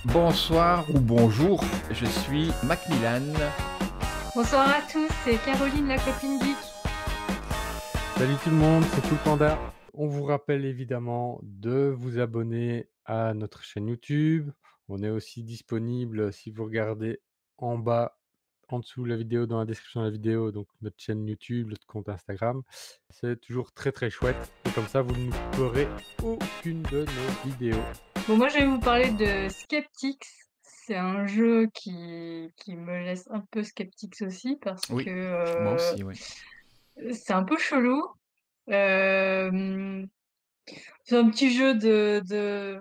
Bonsoir ou bonjour, je suis Macmillan. Bonsoir à tous, c'est Caroline, la copine geek. Salut tout le monde, c'est Cool Panda. On vous rappelle évidemment de vous abonner à notre chaîne YouTube. On est aussi disponible si vous regardez en bas, en dessous de la vidéo, dans la description de la vidéo, donc notre chaîne YouTube, notre compte Instagram. C'est toujours très très chouette. Et comme ça, vous ne louperez aucune de nos vidéos. Bon, moi je vais vous parler de Skeptics. C'est un jeu qui me laisse un peu Skeptics aussi parce Oui, que moi aussi, oui. c'est un peu chelou. Euh, c'est un petit jeu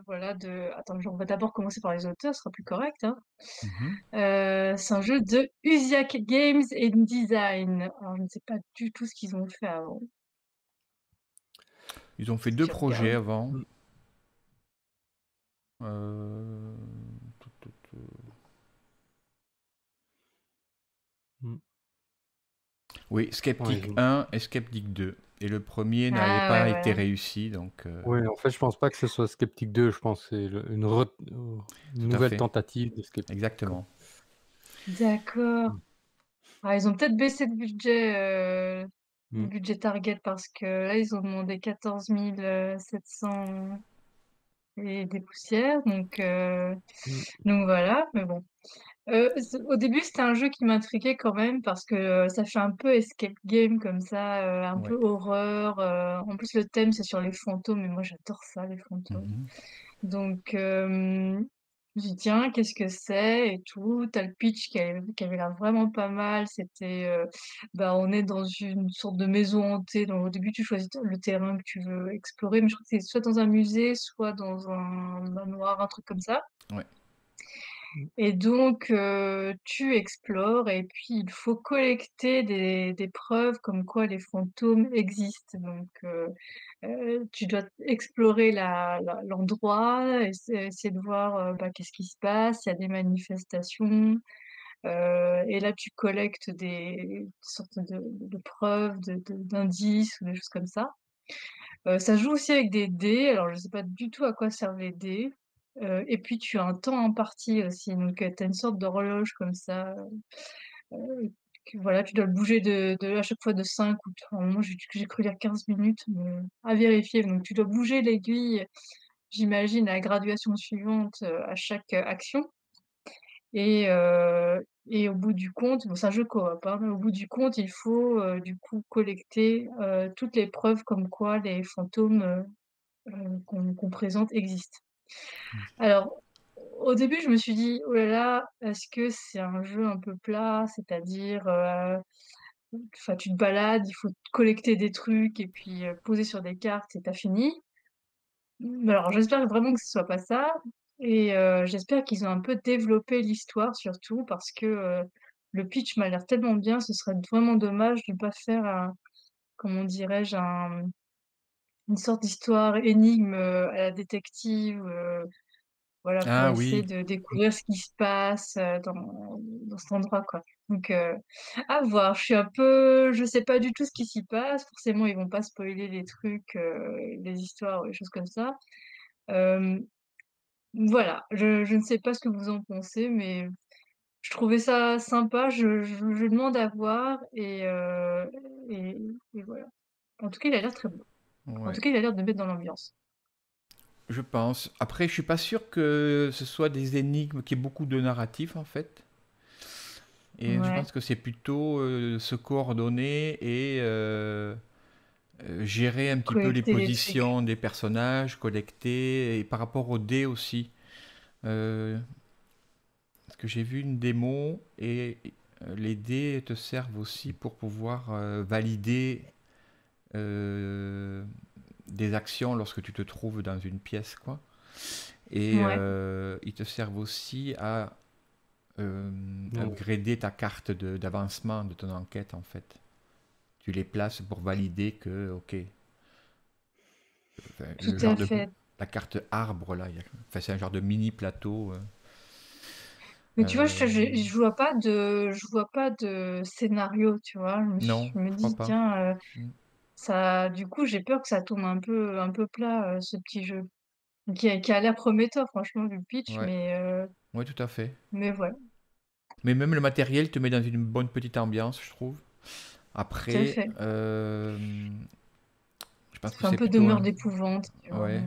voilà, Attends, on va d'abord commencer par les auteurs, ce sera plus correct, hein. Mhm. C'est un jeu de Usiak Games and Design. Alors je ne sais pas du tout ce qu'ils ont fait avant. Ils ont fait Si deux tu projets regardes. avant. Mm. Euh, Mm. Oui, Ouais, Skeptic 1 et Skeptic 2. Et le premier n'avait Ah ouais, pas été voilà. réussi, donc ouais, en fait, je pense pas que ce soit Skeptic 2, je pense que c'est une tout à nouvelle fait, tentative de Skeptic, quoi. exactement. D'accord. Mm. Ah, ils ont peut-être baissé le Mm. budget target parce que là, ils ont demandé 14 700 et des poussières. Mm. Donc voilà, mais bon. Au début, c'était un jeu qui m'intriguait quand même parce que ça fait un peu escape game comme ça, un peu Ouais. horreur. En plus, le thème, c'est sur les fantômes et moi, j'adore ça, les fantômes. Mhm. Donc, je dis tiens, qu'est-ce que c'est et tout. T'as le pitch qui avait l'air vraiment pas mal. C'était, bah, on est dans une sorte de maison hantée. Donc, au début, tu choisis le terrain que tu veux explorer, mais je crois que c'est soit dans un musée, soit dans un manoir, un truc comme ça. Ouais. Mm. Et donc, tu explores et puis il faut collecter des preuves comme quoi les fantômes existent. Donc, tu dois explorer l'endroit, essayer de voir bah, qu'est-ce qui se passe, il y a des manifestations. Et là, tu collectes des sortes de preuves, d'indices ou des choses comme ça. Ça joue aussi avec des dés. Alors, je sais pas du tout à quoi servent les dés. Et puis, tu as un temps imparti aussi. Donc, tu as une sorte d'horloge comme ça. Voilà, tu dois le bouger à chaque fois de 5 ou à un moment, j'ai cru lire 15 minutes, mais à vérifier. Donc, tu dois bouger l'aiguille, j'imagine, à la graduation suivante à chaque action. Et, euh, et au bout du compte, bon, c'est un jeu coop, hein, mais au bout du compte, il faut du coup collecter toutes les preuves comme quoi les fantômes qu'on présente existent. Alors, au début, je me suis dit, oh là là, est-ce que c'est un jeu un peu plat, c'est-à-dire, enfin, tu te balades, il faut collecter des trucs et puis poser sur des cartes et t'as fini. Alors, j'espère vraiment que ce soit pas ça. Et j'espère qu'ils ont un peu développé l'histoire surtout parce que le pitch m'a l'air tellement bien, ce serait vraiment dommage de ne pas faire comment dirais-je, une sorte d'histoire énigme à la détective, voilà, pour Ah essayer oui, de découvrir ce qui se passe dans cet endroit, quoi. Donc, à voir. Je sais pas du tout ce qui s'y passe. Forcément, ils vont pas spoiler les trucs, les histoires, les choses comme ça. Euh, voilà. Je ne sais pas ce que vous en pensez, mais je trouvais ça sympa. Je demande à voir et, et voilà. En tout cas, il a l'air très bon. En ouais. tout cas, il a l'air de mettre dans l'ambiance. Je pense. Après, je suis pas sûr que ce soit des énigmes, qu'il y ait beaucoup de narratifs en fait. Et je Ouais. pense que c'est plutôt se coordonner et gérer un petit peu les Collecter les trucs. positions des personnages, collecter, et par rapport aux dés aussi. Euh, Parce que j'ai vu une démo et les dés te servent aussi pour pouvoir valider euh, des actions lorsque tu te trouves dans une pièce, quoi. Et Ouais. ils te servent aussi à Ouais. upgrader ta carte d'avancement de ton enquête, en fait. Tu les places pour valider que, ok, enfin, Tout le à genre de fait. la carte arbre là, enfin, c'est un genre de mini plateau. Mais tu vois, Euh, je vois pas de scénario, tu vois. non, Je me je crois dis, pas. tiens, Mm. du coup, j'ai peur que ça tombe un peu plat, ce petit jeu. qui a l'air prometteur, franchement, vu le pitch, Ouais, ouais, tout à fait. mais voilà, Mais même le matériel te met dans une bonne petite ambiance, je trouve. tout à Après, fait. je pense Ça que fait un c'est peu plutôt demeure un... d'épouvante, tu vois. Ouais,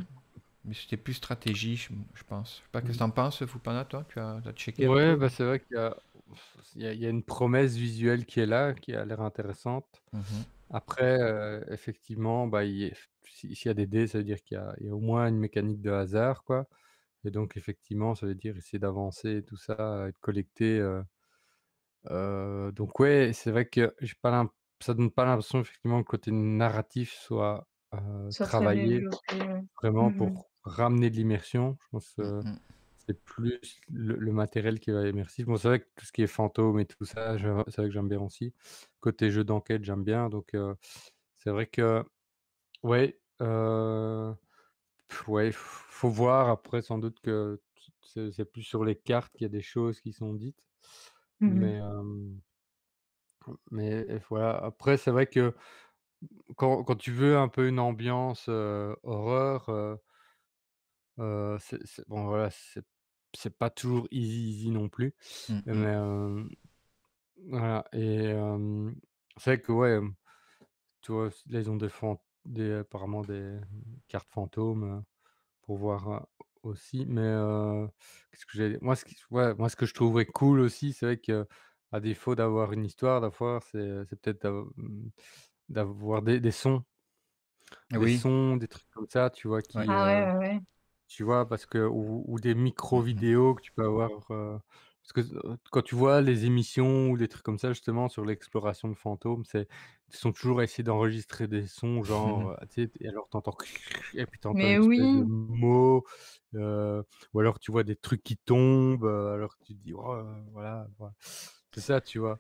mais c'était plus stratégie, je pense. Je sais pas, qu'est-ce Mmh. que t'en penses, Fupana, toi? Tu as checké un Ouais, peu? bah, c'est vrai qu'il y a une promesse visuelle qui est là, qui a l'air intéressante. Mhm. Après, effectivement, bah, s'il y a des dés, ça veut dire qu'il y a au moins une mécanique de hasard, quoi, et donc effectivement, ça veut dire essayer d'avancer et tout ça et de collecter, donc ouais, c'est vrai que j'ai pas ça donne pas l'impression effectivement que le côté narratif soit, Soit très travaillé développé, ouais. vraiment Mmh mh. pour ramener de l'immersion. Je pense, Mhm. c'est plus le matériel qui va être immersif. Bon, c'est vrai que tout ce qui est fantôme et tout ça, c'est vrai que j'aime bien aussi. Côté jeu d'enquête, j'aime bien, donc c'est vrai que ouais, ouais, faut voir après sans doute que c'est plus sur les cartes qu'il y a des choses qui sont dites, Mmh. mais voilà. Après, c'est vrai que quand tu veux un peu une ambiance, horreur, c'est bon voilà, c'est pas toujours easy non plus, mais Mhm. voilà, et c'est vrai que ouais, tu vois, là ils ont apparemment des cartes fantômes, pour voir, aussi, mais qu'est-ce que j'allais dire? Moi ce que je trouverais cool aussi, c'est vrai qu'à défaut d'avoir une histoire, d'avoir c'est peut-être d'avoir des sons. Des Oui, sons, des trucs comme ça, tu vois? ouais. Ah ouais, ouais, ouais. Tu vois? Parce que ou des Mhm. micro-vidéos que tu peux avoir, parce que, quand tu vois les émissions ou des trucs comme ça justement sur l'exploration de fantômes, ils sont toujours à essayer d'enregistrer des sons genre, tu sais? Et alors tu entends et puis tu entends une Mais espèce de oui, mot, ou alors tu vois des trucs qui tombent, alors tu te dis: «Oh, voilà, voilà». C'est ça, tu vois?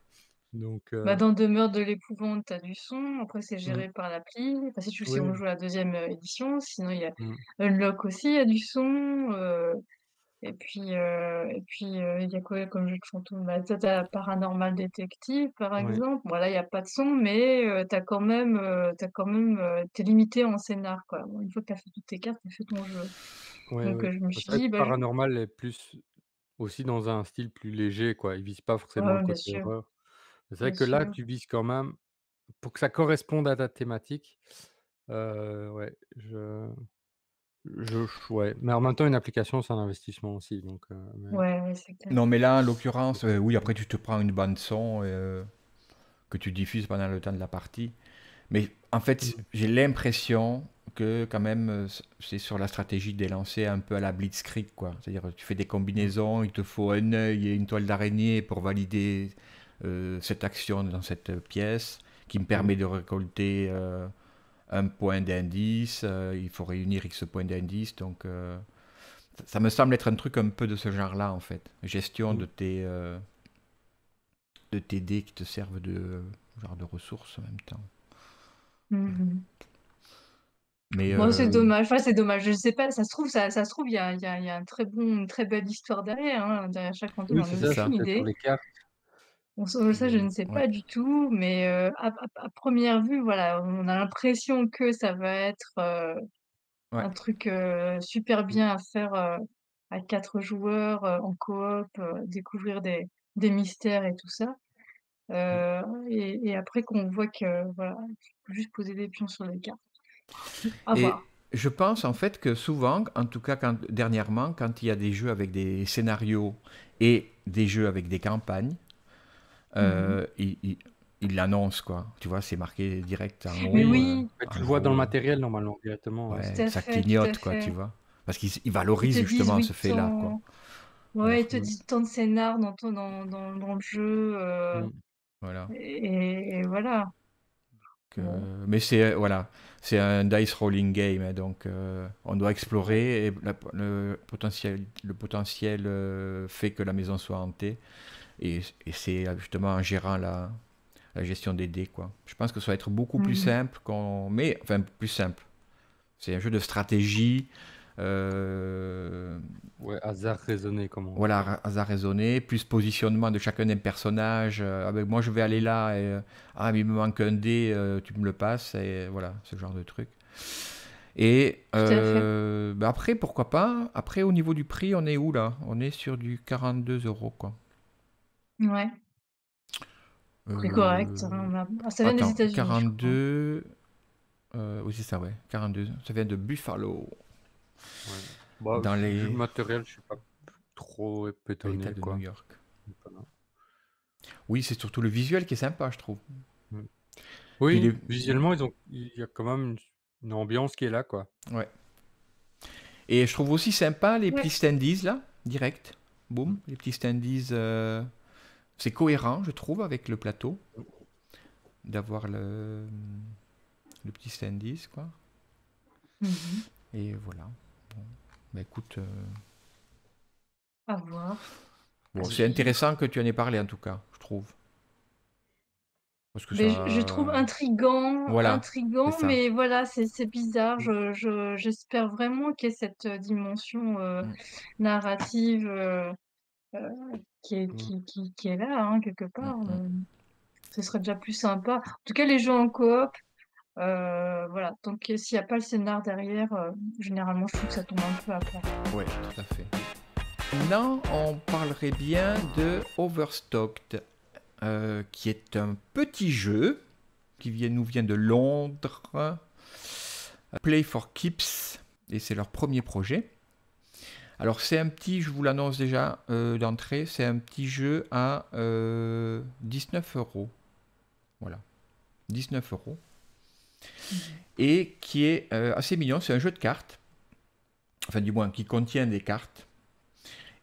Donc bah, dans Demeure de l'épouvante, tu as du son, après c'est mmh, géré par l'appli. Enfin, si on oui, joue à la 2e, édition, sinon il y a mmh, Unlock aussi, il y a du son, il y a quoi comme jeu de fantôme? Bah, tu as Paranormal Detective, par oui, exemple. Bon là, il y a pas de son, mais tu es limité en scénar, quoi. Bon, une fois que tu as fait toutes tes cartes, tu as fait ton jeu. ouais, Donc oui. je me Bah, suis c'est vrai que dit: «Bah, je» Paranormal est plus aussi dans un style plus léger, quoi. Ils visent pas ouais, forcément le ouais, côté horreur. C'est vrai bien que là, sûr. tu vises quand même pour que ça corresponde à ta thématique, ouais, ouais, mais en même temps, une application, c'est un investissement aussi, donc Ouais, ouais, c'est clair. Non, mais là, en l'occurrence, oui, après tu te prends une bande son que tu diffuses pendant le temps de la partie. Mais en fait, mmh, j'ai l'impression que quand même, c'est sur la stratégie d'élancer un peu à la Blitzkrieg, quoi. C'est-à-dire, tu fais des mmh, combinaisons, il te faut un œil et une toile d'araignée pour valider cette action dans cette pièce, qui me mmh, permet de récolter un point d'indice. Il faut réunir X points d'indice, donc ça me semble être un truc un peu de ce genre-là, en fait. Gestion mmh, de tes dés qui te servent de genre de ressources en même temps. Mmh mh. Mais Bon, c'est dommage, enfin, c'est dommage, je sais pas, ça se trouve, il y a une très belle histoire derrière, hein, derrière chaque fantôme, oui, j'en c'est ai c'est ça, c'est ça. aucune peut-être sur idée. les cartes, Bon, ça, je mais ne sais Ouais. pas du tout, mais à 1re vue, voilà, on a l'impression que ça va être, Ouais. un truc, super mmh, bien à faire, à 4 joueurs, en coop, découvrir des mystères et tout ça. mmh, Et après qu'on voit que, voilà, il faut juste poser des pions sur les cartes. À voir. Et je pense en fait que souvent, en tout cas dernièrement, quand il y a des jeux avec des scénarios et des jeux avec des campagnes, Mmh. ils l'annoncent quoi. Tu vois, c'est marqué direct Mais oui, ouais, en tu le vois dans le gros, matériel normalement directement, ouais. tout ouais, à ça fait, tout à clignote quoi, tu fait. vois. Parce qu'ils Ils te valorisent disent justement oui, ce fait-là quoi. ouais, ils Alors, te disent tant de scénar dans le jeu, Mmh, voilà. et voilà. Bon. Mais c'est voilà, c'est un dice rolling game, hein, donc on doit ouais, explorer et le potentiel fait que la maison soit hantée. Et c'est justement en gérant la gestion des dés, quoi. Je pense que ça va être beaucoup plus Mmh. simple qu'on... Mais, enfin, plus simple. C'est un jeu de stratégie, euh, ouais, hasard raisonné comme on dit. voilà, hasard raisonné, plus positionnement de chacun des personnages. Moi, je vais aller Mmh, là, et mais il me manque un dé, tu me le passes, et voilà, ce genre de truc. Et Tout à fait. bah après, pourquoi pas? Après, au niveau du prix, on est où là? On est sur du 42 euros, quoi. Ouais, prix correct, Euh, hein, ça vient des Attends, États-Unis, je crois. 42. Oui, c'est ça, ouais. 42. Ça vient de Buffalo, Ouais. Bah, dans vu le les, matériel, je suis pas trop dans l'État étonné, de New quoi. York. Voilà. Oui, c'est surtout le visuel qui est sympa, je trouve. Mm. Puis Oui, visuellement, il y a quand même une ambiance qui est là, quoi. ouais. Et je trouve aussi sympa les petits Ouais. standees là, direct. Boum, Mm. les petits standees. C'est cohérent, je trouve, avec le plateau, d'avoir le petit standees, quoi. Mhm. Et voilà. Bon. Bah écoute, À voir, à bon, c'est suivre. intéressant que tu en aies parlé en tout cas, je trouve. Parce que Mais je trouve ça. Voilà, c'est intriguant, ça. mais voilà, c'est bizarre. Mm. J'espère vraiment qu'il y ait cette dimension Mm, narrative Mm. qui est là, hein, quelque mm, part. mm. Ce serait déjà plus sympa. En tout cas, les jeux en coop, voilà. Donc, s'il n'y a pas le scénar derrière, généralement, je trouve que ça tombe un peu à plat. Ouais, tout à fait. Maintenant, on parlerait bien de Overstocked, qui est un petit jeu nous vient de Londres, Play for Keeps, et c'est leur premier projet. Alors c'est un petit, je vous l'annonce déjà d'entrée, c'est un petit jeu à 19 euros. Voilà, 19 euros. Et qui est assez mignon, c'est un jeu de cartes, enfin du moins qui contient des cartes,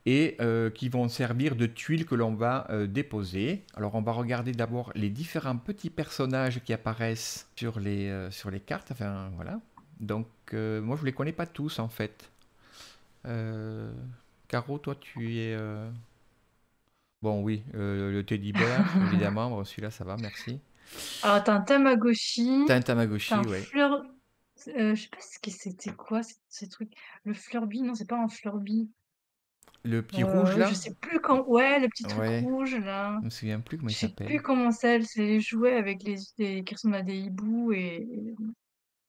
et qui vont servir de tuiles que l'on va déposer. Alors on va regarder d'abord les différents petits personnages qui apparaissent sur les cartes, enfin voilà. Donc moi je les connais pas tous en fait. Euh, Caro, toi tu es... Bon oui, le teddy bear, évidemment, bon, celui-là ça va, merci. Alors, t'as un Tamagotchi, T'as un t'as Tamagotchi, un ouais. fleur... je sais pas ce que c'était quoi, ces trucs. Le Fleurby, non, c'est pas un Fleurby. Le petit rouge là? Je sais plus quand... Ouais, le petit truc Ouais, rouge, là. je me souviens plus comment il Je sais s'appelle. plus comment c'est les jouets avec qui ressemblent à des hiboux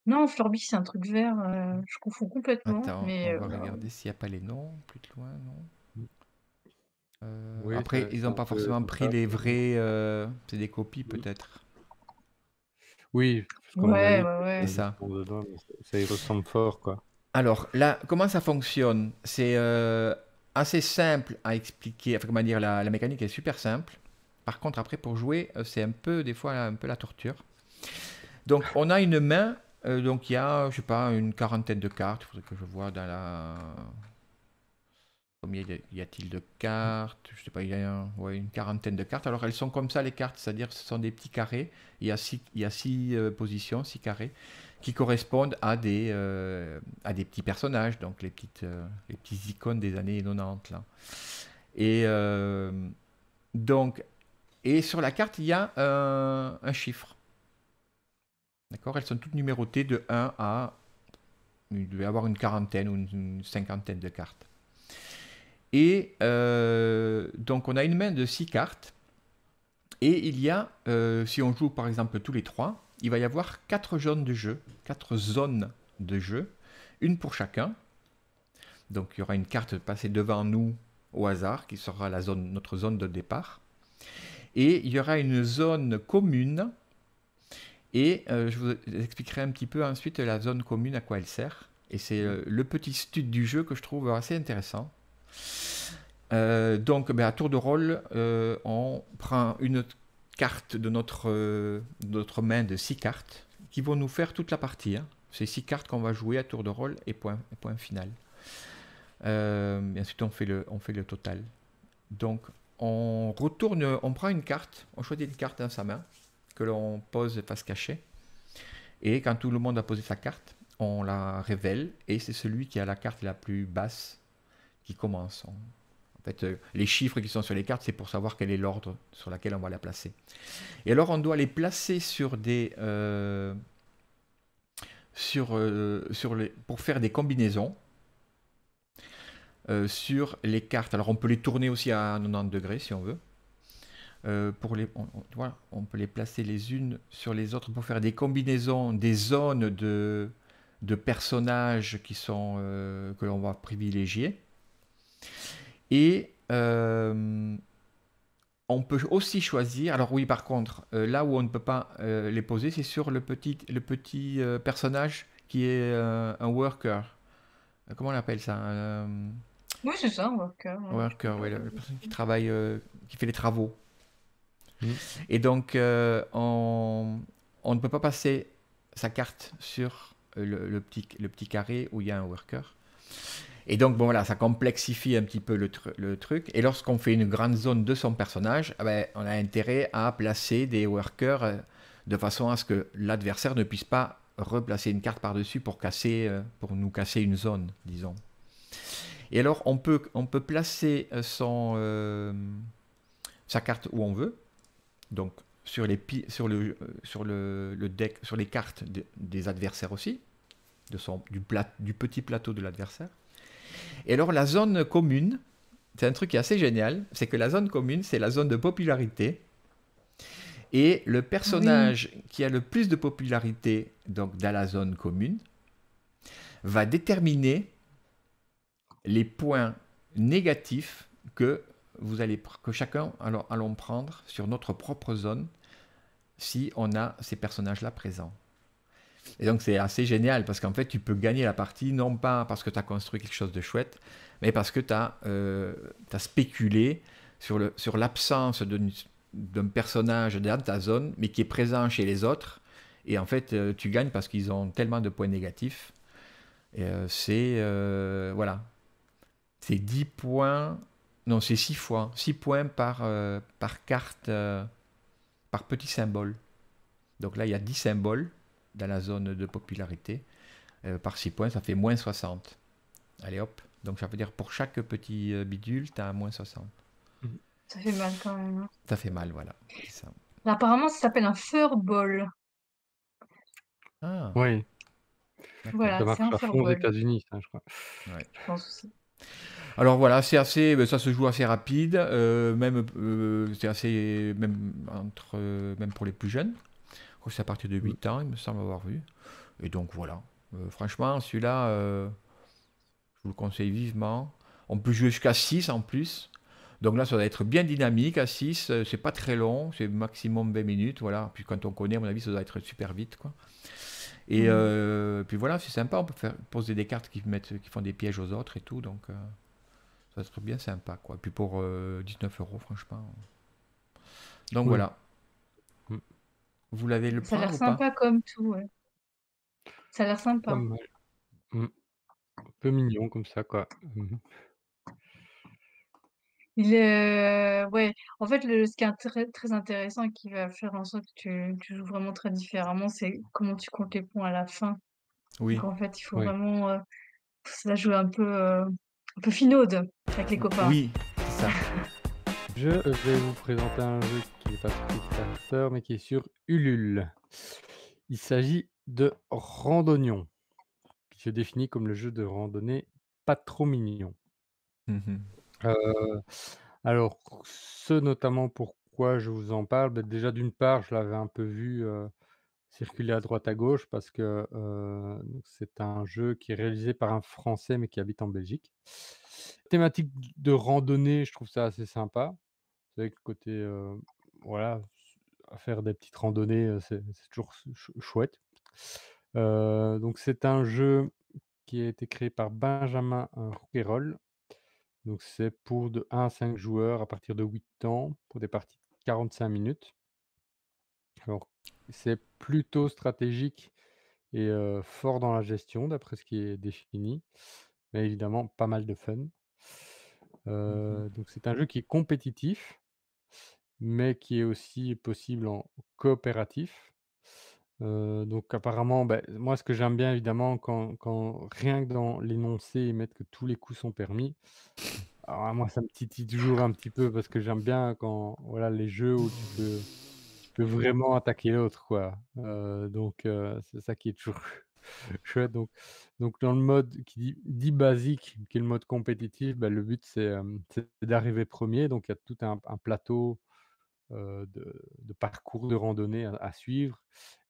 Non, Fleurby, c'est un truc vert, je confonds complètement, Attends, mais on va regarder s'il n'y a pas les noms, plus de loin, non. Mm. Oui, Après, ils c'est n'ont un pas peu forcément comme pris ça. les vrais... c'est des copies Mm. peut-être. Oui, parce qu'à mon ouais, avis, ouais, C'est ouais. ils ça. sont dedans, mais ça y ressemble fort, quoi. Alors là, comment ça fonctionne? C'est assez simple à expliquer. Enfin, comment dire, la mécanique est super simple. Par contre, après, pour jouer, c'est un peu, des fois, un peu la torture. Donc, on a une main. Donc, il y a, je sais pas, une quarantaine de cartes. Il faudrait que je vois dans la... Combien y a-t-il de cartes? Je sais pas, il y a ouais, une quarantaine de cartes. Alors, elles sont comme ça, les cartes, c'est-à-dire ce sont des petits carrés. Il y a six positions, six carrés, qui correspondent à des petits personnages, donc les petits icônes des années 90, là. Et donc, et sur la carte, il y a un chiffre. D'accord? Elles sont toutes numérotées de 1 à... Il doit y avoir une quarantaine ou une cinquantaine de cartes. Et donc on a une main de 6 cartes. Et il y a, si on joue par exemple tous les 3, il va y avoir 4 zones de jeu. 4 zones de jeu. Une pour chacun. Donc il y aura une carte passée devant nous au hasard, qui sera notre zone de départ. Et il y aura une zone commune. Et je vous expliquerai un petit peu ensuite la zone commune, à quoi elle sert. Et c'est le petit stud du jeu que je trouve assez intéressant. Donc, à tour de rôle, on prend une carte de notre main de 6 cartes qui vont nous faire toute la partie. Hein. C'est 6 cartes qu'on va jouer à tour de rôle et point final. Et ensuite, on fait le total. Donc, on prend une carte, on choisit une carte dans sa main que l'on pose face cachée. Et quand tout le monde a posé sa carte, on la révèle et c'est celui qui a la carte la plus basse qui commence. En fait, les chiffres qui sont sur les cartes, c'est pour savoir quel est l'ordre sur lequel on va la placer. Et alors, on doit les placer pour faire des combinaisons sur les cartes. Alors, on peut les tourner aussi à 90 degrés si on veut. Voilà, on peut les placer les unes sur les autres pour faire des combinaisons des zones de personnages que l'on va privilégier. Et on peut aussi choisir. Alors oui, par contre, là où on ne peut pas les poser, c'est sur le petit personnage qui est un worker. Comment on appelle ça? Oui, c'est ça, un worker, Un tu peux worker, pas oui, la le personne qui travaille, qui fait les travaux. Mmh. Et donc, on ne peut pas passer sa carte sur le petit carré où il y a un worker. Et donc, bon, voilà, ça complexifie un petit peu le truc. Et lorsqu'on fait une grande zone de son personnage, on a intérêt à placer des workers de façon à ce que l'adversaire ne puisse pas replacer une carte par-dessus pour nous casser une zone, disons. Et alors, on peut placer sa carte où on veut. Donc, sur le deck, sur les cartes des adversaires aussi, du petit plateau de l'adversaire. Et alors, la zone commune, c'est un truc qui est assez génial, c'est que la zone commune, c'est la zone de popularité. Et le Oui, personnage qui a le plus de popularité donc, dans la zone commune va déterminer les points négatifs que chacun allons prendre sur notre propre zone si on a ces personnages-là présents. Et donc c'est assez génial parce qu'en fait tu peux gagner la partie non pas parce que tu as construit quelque chose de chouette, mais parce que tu as spéculé sur l'absence d'un personnage dans ta zone, mais qui est présent chez les autres. Et en fait tu gagnes parce qu'ils ont tellement de points négatifs. Et voilà, c'est 10 points, non c'est 6 fois, 6 points par carte, par petit symbole. Donc là il y a 10 symboles dans la zone de popularité. Par 6 points, ça fait moins 60. Allez hop. Donc ça veut dire pour chaque petit bidule, tu as moins 60. Mmh. ça fait mal quand même, hein. Ça fait mal, voilà. C'est ça. Apparemment, ça s'appelle un furball. Ah, Oui, d'accord. ça Voilà, c'est marche un à fond aux furball, États-Unis, ça, je crois. Ouais. je pense aussi. Alors voilà, ça se joue assez rapide, même c'est assez même pour les plus jeunes. Je crois que c'est à partir de Mmh. 8 ans, il me semble avoir vu. Et donc voilà. Franchement, celui-là, je vous le conseille vivement. On peut jouer jusqu'à 6 en plus. Donc là, ça doit être bien dynamique à 6. C'est pas très long, c'est maximum 20 minutes. Voilà. Puis quand on connaît, à mon avis, ça doit être super vite, quoi. Et Mm. puis voilà, c'est sympa. On peut poser des cartes qui font des pièges aux autres et tout. Donc ça doit être bien sympa, quoi. Puis pour 19 euros, franchement. Donc Oui. voilà. Mmh. Vous l'avez le Ça a l'air prendre ou pas? sympa comme tout, ouais. Ça a l'air Pas sympa. mal. Mmh. Un peu mignon comme ça, quoi. Mmh. Ouais, en fait, ce qui est très intéressant et qui va faire en sorte que tu joues vraiment très différemment, c'est comment tu comptes les points à la fin. Donc Oui. en fait, il faut Oui. vraiment, ça joue un peu finaude avec les copains. Oui, c'est ça. Je vais vous présenter un jeu qui n'est pas sur Kickstarter, mais qui est sur Ulule. Il s'agit de Randonnion, qui se définit comme le jeu de randonnée pas trop mignon. Mhm. Heu, alors, ce notamment pourquoi je vous en parle, déjà d'une part, je l'avais un peu vu, circuler à droite à gauche parce que, donc c'est un jeu qui est réalisé par un Français, mais qui habite en Belgique. Thématique de randonnée, je trouve ça assez sympa. C'est vrai que le côté, voilà, à faire des petites randonnées, c'est toujours chouette. Donc c'est un jeu qui a été créé par Benjamin, Rouquayrol. Donc c'est pour de 1 à 5 joueurs à partir de 8 ans, pour des parties de 45 minutes. Alors, c'est plutôt stratégique et fort dans la gestion d'après ce qui est défini, mais évidemment pas mal de fun. Mhm. Donc c'est un jeu qui est compétitif, mais qui est aussi possible en coopératif. Donc apparemment, moi ce que j'aime bien évidemment quand rien que dans l'énoncé, ils mettent que tous les coups sont permis. Alors moi ça me titille toujours un petit peu parce que j'aime bien quand voilà les jeux où tu peux vraiment attaquer l'autre quoi. Donc c'est ça qui est toujours chouette donc dans le mode qui dit basique, qui est le mode compétitif, le but c'est d'arriver premier donc il y a tout un plateau, de parcours de randonnée à suivre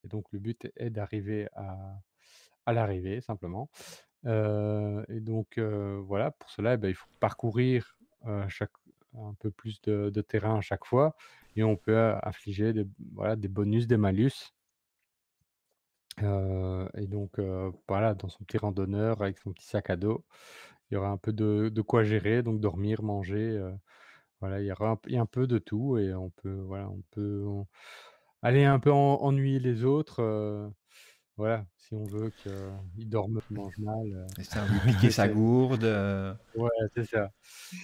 et donc le but est d'arriver à l'arrivée simplement. Et donc voilà, pour cela, il faut parcourir, chaque un peu plus de terrain à chaque fois et on peut infliger des bonus, des malus. Et donc voilà, dans son petit randonneur avec son petit sac à dos, il y aura un peu de quoi gérer, donc dormir, manger, voilà, il y a un peu de tout et on peut aller un peu ennuyer les autres, voilà, si on veut qu'ils dorment, qu'ils mangent mal, Et ça, lui piquer sa c'est gourde, ouais, c'est ça.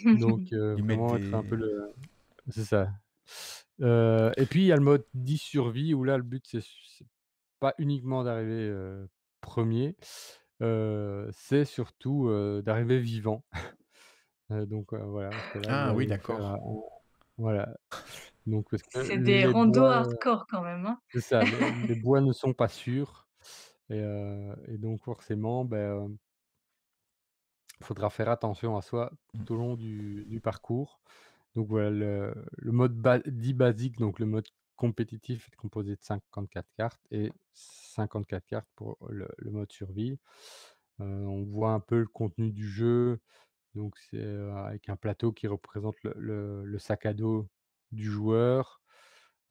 Donc lui mettre vraiment être un peu des... le c'est ça. Et puis il y a le mode 10 survie où là, le but, c'est pas uniquement d'arriver, 1er, c'est surtout, d'arriver vivant. Donc voilà, parce que là, vous Ah oui, allez vous faire d'accord. un voilà, donc parce que C'est des les randos bois hardcore quand même, hein. c'est ça, les bois ne sont pas sûrs et donc forcément, il faudra faire attention à soi Mmh. tout au long du parcours. Donc voilà, le mode dit basique, donc le mode compétitif est composé de 54 cartes et 54 cartes pour le mode survie. On voit un peu le contenu du jeu, donc c'est, avec un plateau qui représente le sac à dos du joueur.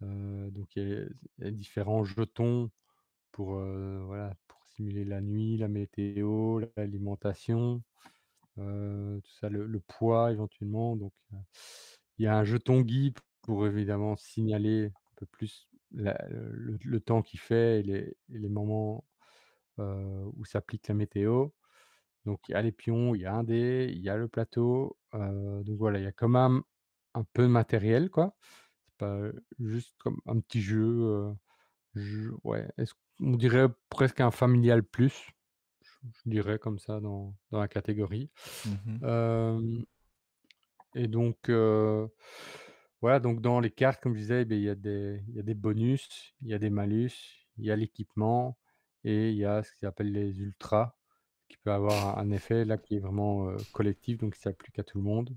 Donc il y a différents jetons pour, voilà, pour simuler la nuit, la météo, l'alimentation. Tout ça, le poids éventuellement, donc il y a un jeton guide pour évidemment signaler un peu plus le temps qu'il fait et les moments, où s'applique la météo. Donc il y a les pions, il y a un dé, il y a le plateau, donc voilà, il y a quand même un peu de matériel, quoi. C'est pas, juste comme un petit jeu, ouais, est-ce on dirait presque un familial plus, je dirais comme ça dans la catégorie. Mmh. Hem Et donc voilà, donc dans les cartes, comme je disais, il y a des bonus, il y a des malus, il y a l'équipement et il y a ce qu'ils appellent les ultras, qui peut avoir un effet là qui est vraiment, collectif, donc qui s'applique à tout le monde.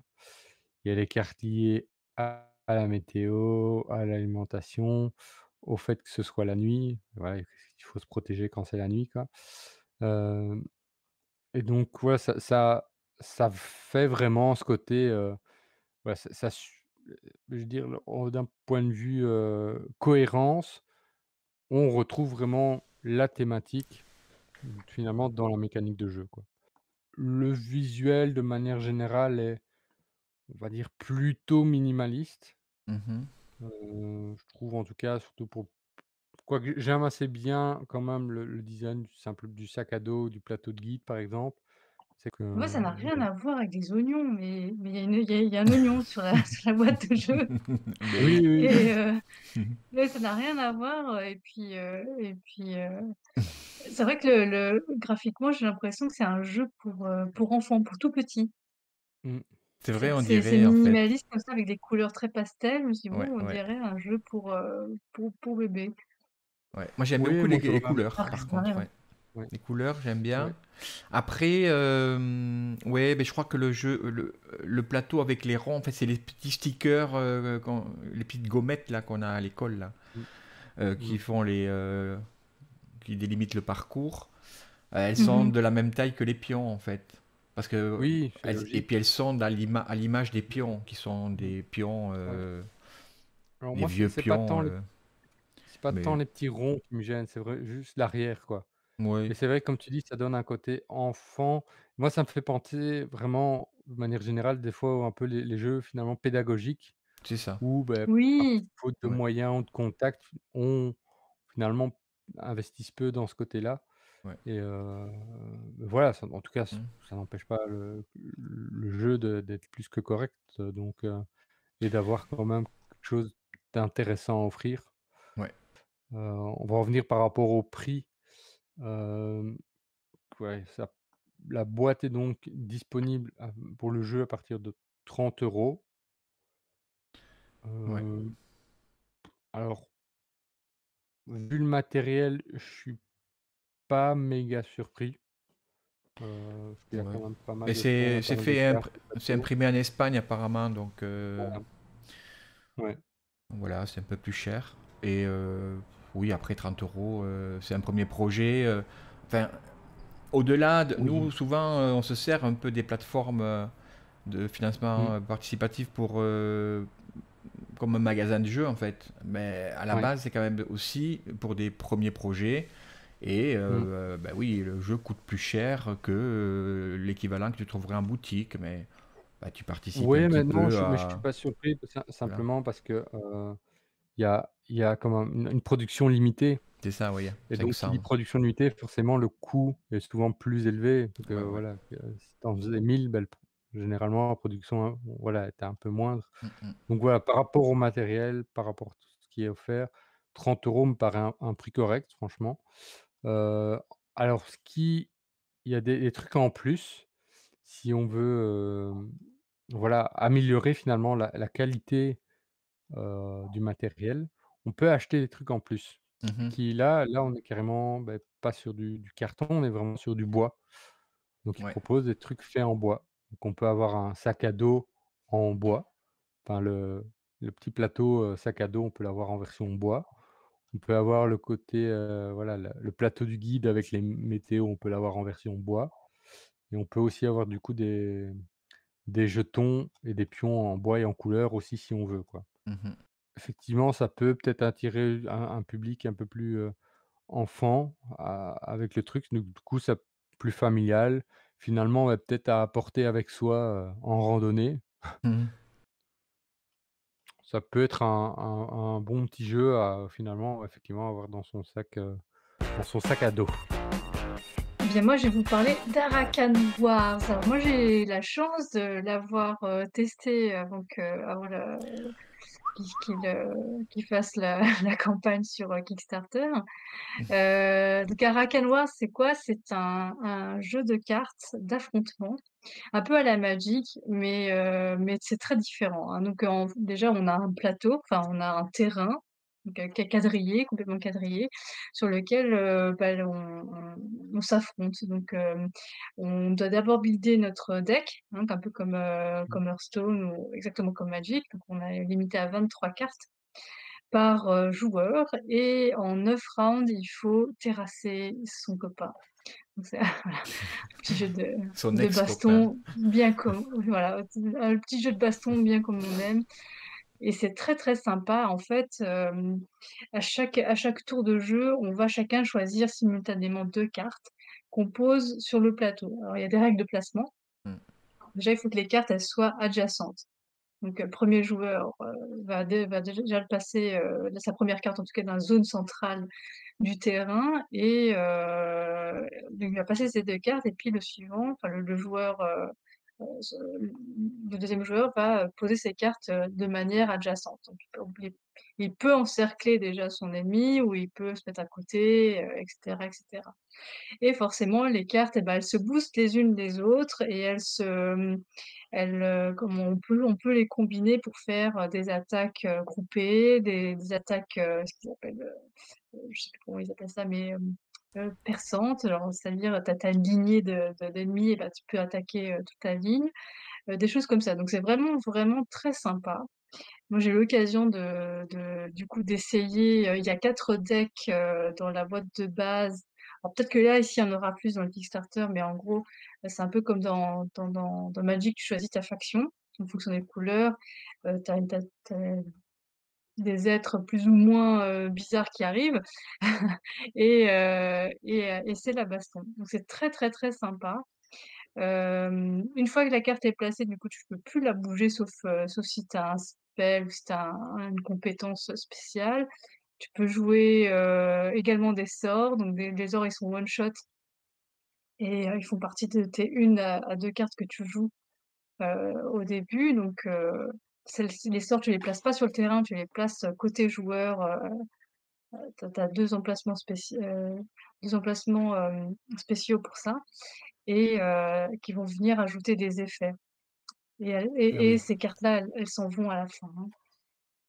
Il y a les cartes liées à la météo, à l'alimentation, au fait que ce soit la nuit, voilà, il faut se protéger quand c'est la nuit, quoi. Hem Et donc ouais, ça fait vraiment ce côté, ouais, ça je veux dire, d'un point de vue, cohérence, on retrouve vraiment la thématique, finalement, dans la mécanique de jeu, quoi. Le visuel, de manière générale, est, on va dire, plutôt minimaliste, Mmh. je trouve, en tout cas, surtout pour quoique j'aime assez bien quand même le design du sac à dos, du plateau de guide, par exemple. C'est que Moi, ça n'a rien à voir avec des oignons, mais il y a un oignon sur la sur la boîte de jeu Beh oui. oui, oui, oui. et ouais, ça n'a rien à voir, c'est vrai que le graphiquement, j'ai l'impression que c'est un jeu pour enfants, pour tout petits. Mmh. C'est vrai, C'est on c'est c'est dirait en fait. minimaliste comme ça avec des couleurs très pastel. Je me suis dit: Ouais, «Bon, on ouais, dirait un jeu pour bébé». ouais. Moi, j'aime Oui, beaucoup moi, les j'aurais couleurs, Alors que par ça n'a contre, rien. ouais. ouais, Les couleurs, j'aime ouais. bien. Après, ouais, beh, je crois que le plateau avec les ronds, en fait, c'est les petits stickers, les petites gommettes là qu'on a à l'école là, Mmh, qui mmh. font qui délimitent le parcours. Elles Mmh sont mh. de la même taille que les pions en fait, parce que Oui, c'est et logique. puis elles sont à l'image des pions, qui sont Mmh, des pions, ouais. Alors des moi, vieux pions, c'est pas tant mais les petits ronds qui me gênent, c'est vrai juste l'arrière, quoi. oui, Mais c'est vrai, comme tu dis, ça donne un côté enfant. Moi, ça me fait penser vraiment, de manière générale, des fois, un peu les jeux finalement pédagogiques c'est ça. où, par Oui, faute de Ouais, moyens ou de contact, on finalement investissent peu dans ce côté-là ouais. et voilà, ça en tout cas, Mmh. ça n'empêche pas le jeu d'être plus que correct, donc et d'avoir quand même quelque chose d'intéressant à offrir. Ouais, On va revenir par rapport au prix, hem, ouais, la boîte est donc disponible pour le jeu à partir de 30 €. ouais. Heu, alors, vu le matériel, je suis pas méga surpris, parce qu'il y a Ouais. quand même pas mal Mais de fonds, pas mal de cartes, de c'est plateaux. imprimé en Espagne apparemment, donc Voilà, ouais. voilà, c'est un peu plus cher. Et oui, après 30 euros, c'est un premier projet. Enfin, Au-delà de Oui. nous, souvent, on se sert un peu des plateformes de financement Mmh. participatif pour comme un magasin de jeux en fait. Mais à la Ouais. base, c'est quand même aussi pour des premiers projets. Et Mmh. bah oui, le jeu coûte plus cher que l'équivalent que tu trouverais en boutique, mais bah, tu participes un Ouais, petit mais non, peu je suis à... pas surpris, Voilà. simplement parce que, il y a comme une production limitée. C'est ça, oui. Et donc qui dit 500. production limitée, forcément le coût est souvent plus élevé. Donc Ouais, ouais. voilà, si tu en faisais 1000, bah, le pr généralement la production, voilà, était un peu moindre. Mm, mm. Donc voilà, par rapport au matériel, par rapport à tout ce qui est offert, 30 € me paraît un prix correct, franchement. Heu, alors il y a des trucs en plus, si on veut, voilà, améliorer finalement la qualité, du matériel, on peut acheter des trucs en plus. Mhm. Qui là, on est carrément, beh, pas sur du carton, on est vraiment sur du bois. Donc ils Ouais. proposent des trucs faits en bois. Donc on peut avoir un sac à dos en bois. Enfin le petit plateau, sac à dos, on peut l'avoir en version bois. On peut avoir le côté, voilà, le plateau du guide avec les météos, on peut l'avoir en version bois. Et on peut aussi avoir du coup des jetons et des pions en bois et en couleur aussi si on veut, quoi. Mhm. Effectivement, ça peut peut-être attirer un public un peu plus, enfant a avec le truc, donc du coup, ça plus familial. Finalement, ouais, peut-être à apporter avec soi, en randonnée. Mhm. Ça peut être un bon petit jeu à finalement, effectivement, avoir dans son sac à dos. Eh bien, moi, je vais vous parler d'Arakan Wars. Alors moi, j'ai la chance de l'avoir, testé avant le qu'il fasse la la campagne sur, Kickstarter. Donc Arakan Wars, c'est quoi? C'est un jeu de cartes d'affrontement, un peu à la Magic, mais c'est très différent, hein. Donc déjà, on a un plateau, enfin, on a un terrain, donc qui est quadrillé, complètement quadrillé, sur lequel, bah, on s'affronte. Donc on doit d'abord builder notre deck, hein, un peu Mmh. comme Hearthstone ou exactement comme Magic. Donc on est limité à 23 cartes par, joueur et en 9 rounds, il faut terrasser son copain. Donc c'est voilà, un petit jeu Son de ex-copain. baston bien comme voilà, un petit jeu de baston bien comme on aime et c'est très, très sympa. En fait, à chaque tour de jeu, on va chacun choisir simultanément 2 cartes qu'on pose sur le plateau. Alors il y a des règles de placement. Mm. Déjà, il faut que les cartes, elles soient adjacentes. Donc, 1er joueur, va déjà le placer, sa première carte en tout cas dans la zone centrale du terrain et donc il va passer ces 2 cartes et puis le suivant, enfin le joueur, se le 2e joueur va, poser ses cartes, de manière adjacente. Donc il peut encercler déjà son ennemi ou il peut se mettre à côté, et cetera et cetera. Et forcément les cartes, et ben, elles se boostent les unes les autres et comment on peut les combiner pour faire, des attaques, groupées, des attaques, ce qu'ils appellent, je sais plus comment ils appellent ça, mais perçantes. Alors c'est-à-dire, tu as une lignée d'ennemis et bah, tu peux attaquer, toute ta ligne, des choses comme ça. Donc c'est vraiment, vraiment très sympa. Moi, j'ai eu l'occasion du coup, d'essayer, il y a 4 decks, dans la boîte de base. Alors peut-être que là, ici, il y en aura plus dans le Kickstarter, mais en gros, c'est un peu comme dans Magic, tu choisis ta faction en fonction des couleurs. Tu as des êtres plus ou moins, bizarres qui arrivent et c'est la baston. Donc c'est très, très, très sympa. Une fois que la carte est placée, du coup, tu peux plus la bouger sauf si tu as un spell ou si tu as une compétence spéciale. Tu peux jouer, également des sorts, donc des sorts, ils sont one shot et ils font partie de tes 1 à 2 cartes que tu joues, au début. Donc celles-ci les sorts, tu les places pas sur le terrain, tu les places, côté joueur, tu as 2 emplacements 2 emplacements, spéciaux pour ça et qui vont venir ajouter des effets. Ah Et oui. ces cartes-là, elles s'en vont à la fin, hein.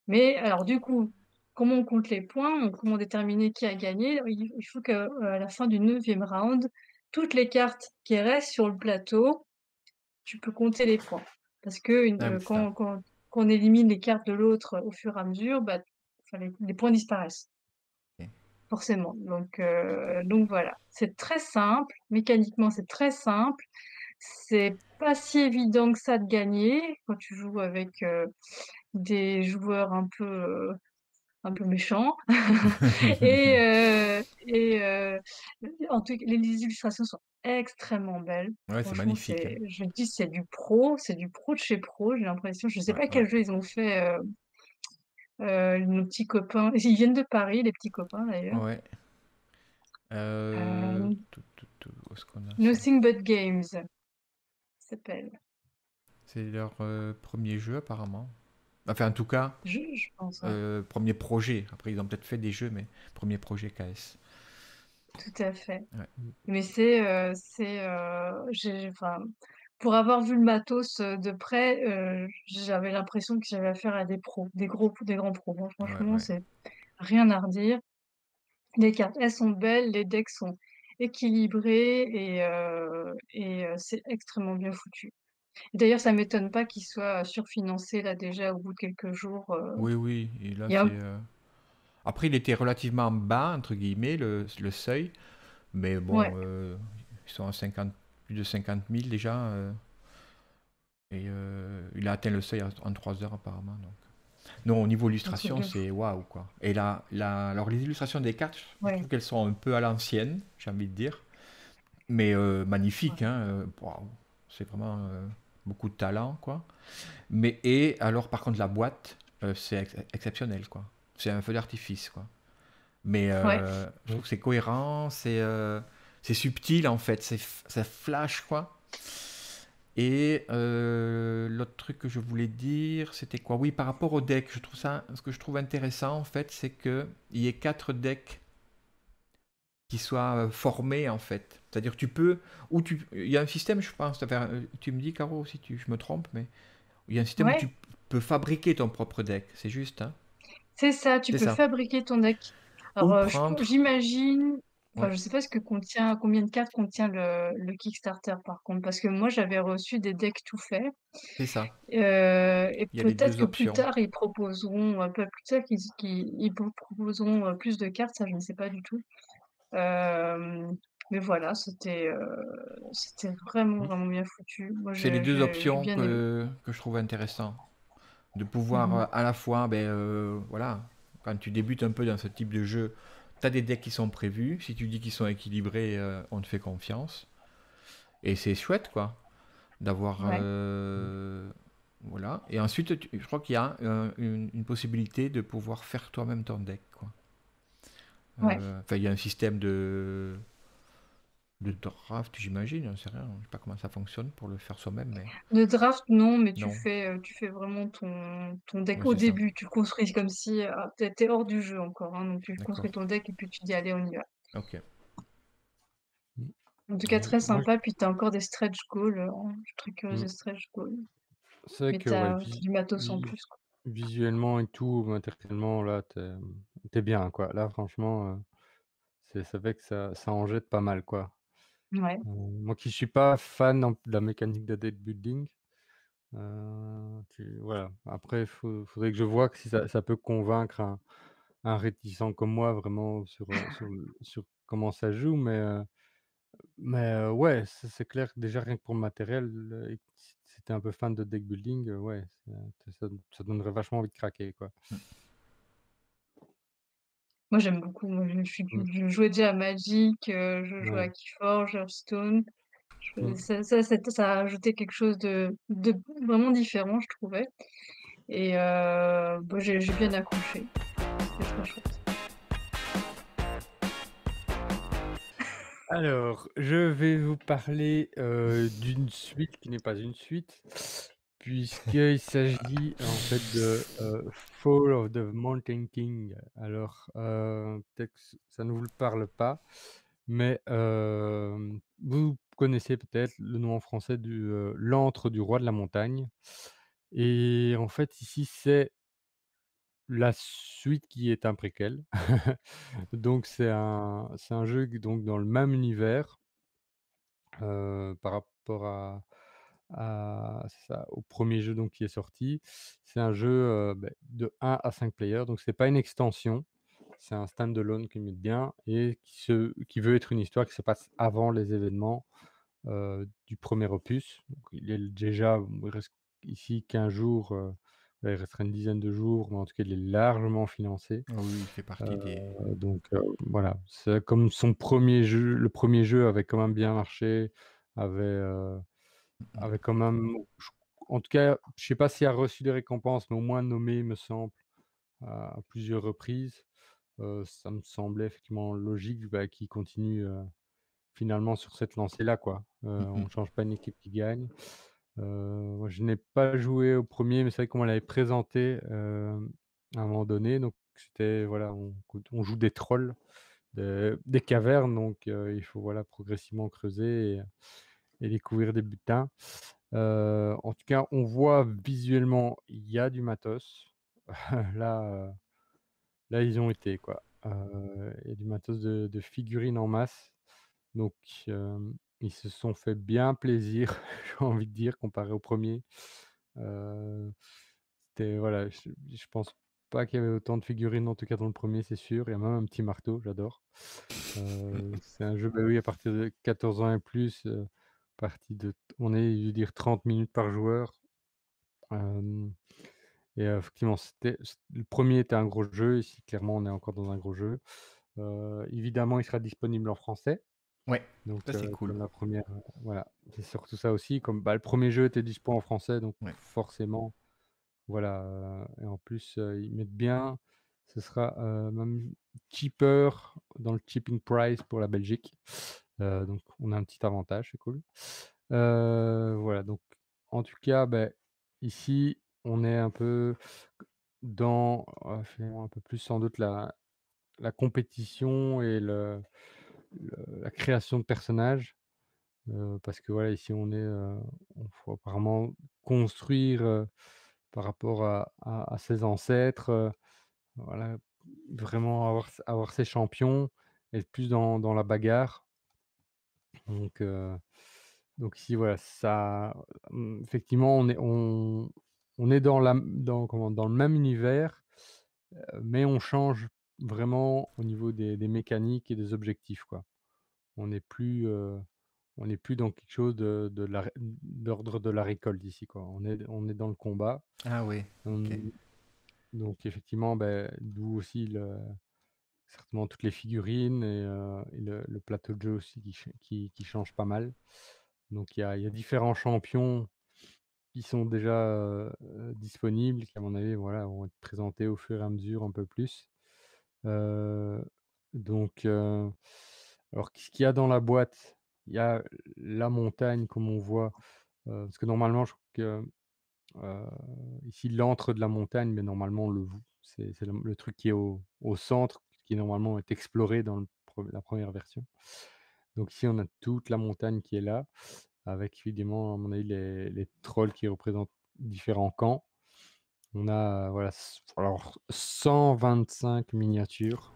Mais alors du coup, comment on compte les points? Comment déterminer qui a gagné? Il faut que, à la fin du 9e round, toutes les cartes qui restent sur le plateau, tu peux compter les points. Parce que Ah oui, c'est ça. quand on élimine les cartes de l'autre, au fur et à mesure, bah, enfin les points disparaissent. Ok. forcément. Donc voilà. C'est très simple, mécaniquement, c'est très simple. C'est pas si évident que ça de gagner quand tu joues avec, des joueurs un peu méchants et en tout cas, les illustrations sont extrêmement belles. Ouais, c'est Franchement, magnifique, hein. je me dis: c'est du pro de chez pro, j'ai l'impression. Je sais Ouais, pas ouais. quel jeu ils ont fait, nos petits copains. Ils viennent de Paris, les petits copains d'ailleurs. Ouais. Heu, Où est-ce qu'on a ça? Nothing But Games, ça s'appelle. C'est leur premier jeu apparemment. Enfin, en tout cas, Je pense, ouais. premier projet. Après, ils ont peut-être fait des jeux, mais premier projet KS. Tout à fait. Ouais. Mmh. Mais j'ai enfin, pour avoir vu le matos, de près, j'avais l'impression que j'avais affaire à des pros, des grands pros, hein. Ouais, Franchement, ouais. c'est rien à redire. Les cartes, elles sont belles, les decks sont équilibrés et c'est extrêmement bien foutu. D'ailleurs, ça m'étonne pas qu'ils soient surfinancés là déjà au bout de quelques jours, Oui, oui. Et là, il y a c'est. Après, il était relativement bas, entre guillemets, le seuil. Mais bon, ouais, ils sont à 50, plus de 50 000 déjà. Il a atteint le seuil en 3 heures apparemment. Donc. Non, au niveau un truc illustration, de fou. c'est waouh quoi. Et alors les illustrations des cartes, je Ouais, trouve qu'elles sont un peu à l'ancienne, j'ai envie de dire. Mais magnifiques, ouais, hein. Waouh. C'est vraiment beaucoup de talent, quoi. Mais et alors par contre la boîte, c'est exceptionnel, quoi. C'est un feu d'artifice, quoi. Mais ouais, je trouve que c'est cohérent, c'est subtil en fait, ça flash, quoi. Et l'autre truc que je voulais dire, c'était quoi? Oui, par rapport au deck, ce que je trouve intéressant en fait, c'est que il y ait 4 decks qui soient formés en fait. C'est-à-dire tu peux, il y a un système, je pense. Enfin, tu me dis, Caro, si je me trompe, mais il y a un système où tu ouais. peux fabriquer ton propre deck. C'est juste, hein? C'est ça, tu C'est peux ça. fabriquer ton deck. Alors, Ou je pe prendre, j'imagine, enfin, ouais, je sais pas ce que contient combien de cartes contient le Kickstarter par contre, parce que moi j'avais reçu des decks tout faits, c'est ça. et Il y a les peut-être deux que plus options. tard ils proposeront, un peu plus tard qu'ils proposeront, plus de cartes, ça je ne sais pas du tout. Mais voilà, c'était vraiment, Mmh. vraiment bien foutu. Moi C'est les deux j'ai options bien aimé. que je trouve intéressant. De pouvoir Mmh. à la fois, ben, voilà, quand tu débutes un peu dans ce type de jeu, tu as des decks qui sont prévus. Si tu dis qu'ils sont équilibrés, on te fait confiance. Et c'est chouette, quoi, d'avoir. Ouais, Voilà. Et ensuite, je crois qu'il y a une possibilité de pouvoir faire toi-même ton deck, quoi. ouais. Enfin, il y a un système de draft, j'imagine, j'en sais rien. Je sais pas comment ça fonctionne pour le faire soi-même, mais De draft, non, mais non. tu fais vraiment ton deck Ouais, au c'est ça. début. Tu le construis comme si, tu hors du jeu encore, hein, donc tu D'accord. construis ton deck et puis tu dis: «Allez, on y va». Ok. En tout cas, Ouais, très moi, sympa, puis tu as encore des stretch goals, je suis très curieuse mmh, des stretch goals, c'est vrai mais que tu ouais, as du matos en plus, quoi. visuellement et tout, matériellement, là, tu bien, quoi. Là, franchement, ça fait que ça en jette pas mal, quoi. Ouais, Moi qui suis pas fan non de la mécanique de deck building, voilà. Après, faudrait que je vois que si ça peut convaincre un réticent comme moi vraiment sur comment ça joue, mais ouais, c'est clair que déjà rien que pour le matériel, et si tu un peu fan de deck building, ouais, ça donnerait vachement envie de craquer, quoi. moi j'aime beaucoup, moi Mmh. je jouais déjà à Magic, je jouais Ouais. à Keyforge, Hearthstone, Mmh. ça a ajouté quelque chose de vraiment différent, je trouvais bah, j'ai bien accroché. C'était très chouette. Alors, je vais vous parler, d'une suite qui n'est pas une suite, puisqu'il s'agit en fait de, Fall of the Mountain King. Alors, peut-être que ça ne vous le parle pas, mais, vous connaissez peut-être le nom en français L'Antre du roi de la montagne, et en fait ici c'est la suite qui est un préquel. Donc c'est un jeu qui donc dans le même univers, par rapport c'est ça, au premier jeu donc qui est sorti. C'est un jeu, de 1 à 5 players, donc c'est pas une extension. c'est un stand-alone qu'ils mettent bien et qui veut être une histoire qui se passe avant les événements, du premier opus. Donc il est déjà il reste ici 15 jours, ouais, il resterait une dizaine de jours, mais en tout cas, il est largement financé. Ah oui, il fait partie des. Donc voilà, c'est comme son premier jeu le premier jeu avait quand même bien marché, avait, avait quand même j en tout cas, je sais pas s'il a reçu des récompenses, mais au moins nommé, il me semble, à plusieurs reprises. Ça me semblait effectivement logique, bah, qu'il continue, finalement sur cette lancée-là, quoi. On Mhm. change pas une équipe qui gagne. Moi, je n'ai pas joué au premier, mais c'est vrai qu'on me l'avait présenté, à un moment donné, donc c'était voilà, on joue des trolls, des cavernes, donc il faut voilà progressivement creuser et découvrir des butins. En tout cas, on voit visuellement, il y a du matos. Là, là, ils ont été quoi. Il y a du matos de figurines en masse. Donc, ils se sont fait bien plaisir, j'ai envie de dire, comparé au premier. er C'était voilà, je pense pas qu'il y avait autant de figurines, en tout cas dans le premier, c'est sûr. Il y a même un petit marteau, j'adore. C'est un jeu, bah, oui, à partir de 14 ans et plus, partie de on est, je veux dire 30 minutes par joueur. Hem Et effectivement, le premier était un gros jeu, ici clairement on est encore dans un gros jeu. Évidemment, il sera disponible en français, Ouais, donc ça c'est cool. comme la première, voilà, c'est surtout ça aussi, comme, bah, le premier jeu était dispo en français, donc Ouais. forcément, voilà, et en plus, ils mettent bien, ce sera, même cheaper dans le shipping price pour la Belgique, donc on a un petit avantage, c'est cool. Voilà, donc en tout cas, beh, ici, on est un peu dans, finalement un peu plus sans doute la compétition et la création de personnages, parce que voilà, ici on faut apparemment construire, par rapport à ses ancêtres, voilà, vraiment avoir ses champions, être plus dans la bagarre. Donc donc ici voilà, ça, effectivement on est dans le même univers, mais on change vraiment au niveau des mécaniques et des objectifs, quoi. On n'est plus, on n'est plus dans quelque chose d'ordre de la récolte ici, quoi. On est dans le combat. Ah oui, ok. Hem, donc effectivement, beh, d'où aussi certainement toutes les figurines et le plateau de jeu aussi qui change pas mal. Donc il y a différents champions qui sont déjà, disponibles, qui à mon avis, voilà, vont être présentés au fur et à mesure un peu plus. Heu, donc alors qu'est-ce qu'il y a dans la boîte? Il y a la montagne comme on voit, parce que normalement je crois que, heu, ici l'antre de la montagne, mais normalement on le voit, c'est le truc qui est au centre, qui normalement est exploré dans la première version. Donc ici on a toute la montagne qui est là, avec évidemment à mon avis les trolls qui représentent différents camps. On a, voilà, alors 125 miniatures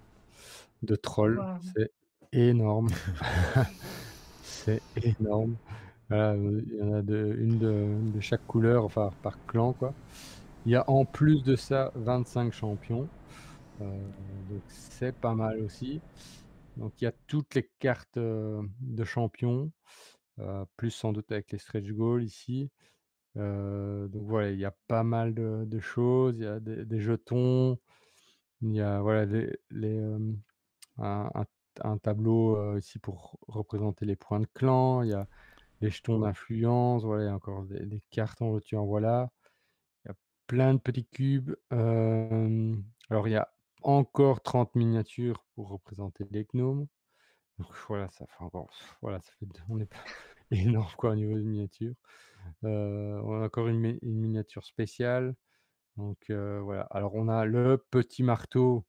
de trolls, Waouh! c'est énorme. C'est énorme. Voilà, il y en a une de chaque couleur, enfin par clan, quoi. Il y a en plus de ça 25 champions, donc c'est pas mal aussi. Donc il y a toutes les cartes, de champions, plus sans doute avec les stretch goals ici. Donc voilà, il y a pas mal de choses. Il y a des jetons, il y a voilà un un un tableau, ici pour représenter les points de clan. Il y a les jetons d'influence, voilà, il y a encore des cartes en veux-tu en voilà. Il y a plein de petits cubes. Alors il y a encore 30 miniatures pour représenter les gnomes. Donc voilà, ça fait encore voilà, ça fait on est pas énorme quoi au niveau des miniatures. On a encore une miniature spéciale. Donc voilà. Alors on a le petit marteau,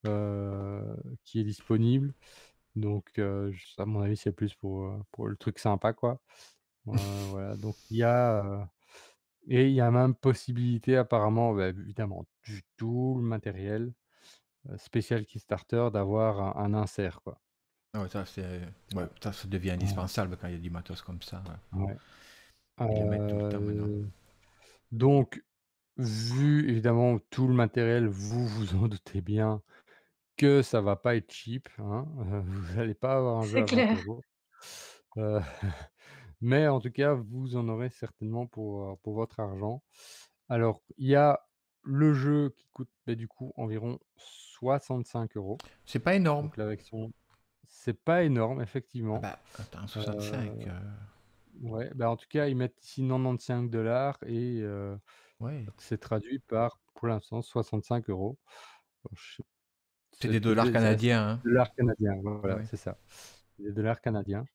qui est disponible. Donc à mon avis, c'est plus pour le truc sympa quoi. Voilà, donc il y a même possibilité apparemment, bah, évidemment, du tout le matériel, spécial Kickstarter d'avoir un insert, quoi. Ah ouais, ça c'est. Ouais, ça devient Ouais, indispensable quand il y a du matos comme ça. Ouais. ouais. Ils le mettent tout le temps maintenant. Donc vu évidemment tout le matériel, vous vous en doutez bien que ça va pas être cheap, hein, vous allez pas avoir un jeu C'est à 20 clair. €. Heu, mais en tout cas, vous en aurez certainement pour votre argent. Alors, il y a le jeu qui coûte, beh, du coup, environ 65 €. C'est pas énorme. Donc la version c'est pas énorme Ah effectivement. bah, attends, Heu, 65, ouais, bah, en tout cas, ils mettent ici 95 $ et ouais. c'est traduit par, pour l'instant, 65 €. Je C'est des c'est dollars des canadiens, hein. dollars canadiens, voilà, Ouais. c'est ça. Des dollars canadiens.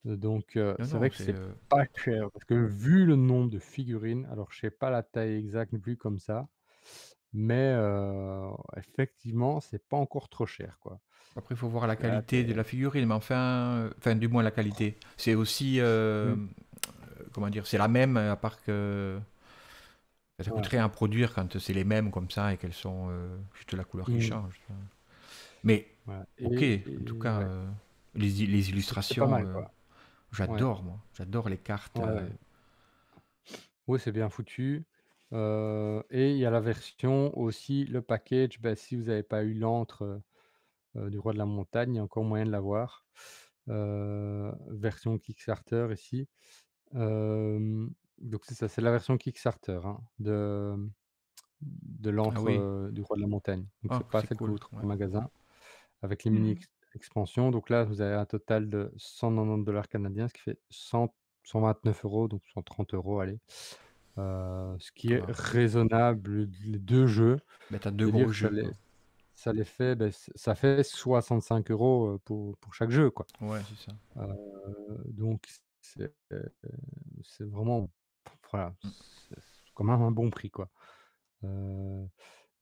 Donc Non, c'est non, vrai que c'est, c'est pas cher parce que vu le nombre de figurines, alors je sais pas la taille exacte non plus comme ça, mais effectivement, c'est pas encore trop cher, quoi. après, il faut voir la Donc là, qualité de la figurine, mais enfin, enfin, du moins la qualité. C'est aussi, mmh, comment dire? C'est la même, à part que ça coûte ouais, rien à produire quand c'est les mêmes comme ça et qu'elles sont, juste la couleur qui mmh, change, tu vois? Mais voilà OK, en tout et cas, ouais, les c'est pas illustrations, mal, quoi. Ouais, j'adore moi, j'adore les cartes, ouais, ouais. Ouais, c'est bien foutu, et il y a la version aussi, le package, bah, si vous avez pas eu l'antre, du Roi de la Montagne, il y a encore moyen de l'avoir. Version Kickstarter ici. Donc c'est ça, c'est la version Kickstarter, hein, de ah l'antre, oui, du Roi de la Montagne. Donc ah, c'est pas c'est celle que cool, vous trouvez ouais. en magasin, avec les mini Mmh. expansions. Donc là, vous avez un total de 190 $ canadiens, ce qui fait 129 €, donc 130 € allez, ce qui Ça est va. raisonnable, les 2 jeux. Ben, tu 2 gros C'est-à-dire que jeux, quoi. ça les fait, beh, ça fait 65 € pour chaque jeu, quoi. Ouais, c'est ça. Donc c'est vraiment, voilà, Mmh. c'est quand même un bon prix, quoi. Heu,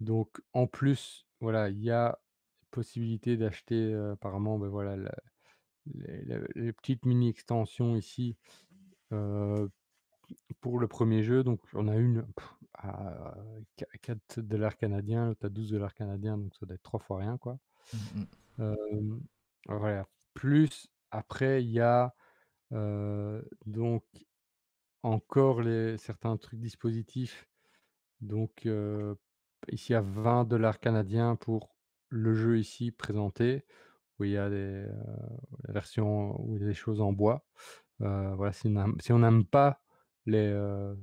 donc en plus, voilà, il y a possibilité d'acheter, apparemment, ben voilà, les petites mini extensions ici, heu, pour le premier jeu. Donc on a une à 4 $ canadiens, l'autre à 12 $ canadiens, donc ça doit être 3 fois rien, quoi. Mmh mh. Hem, voilà. Plus après il y a, donc encore les certains trucs dispositifs, donc ici à 20 $ canadiens pour le jeu ici présenté, où il y a la version où il y a des choses en bois. Voilà, si on n'aime pas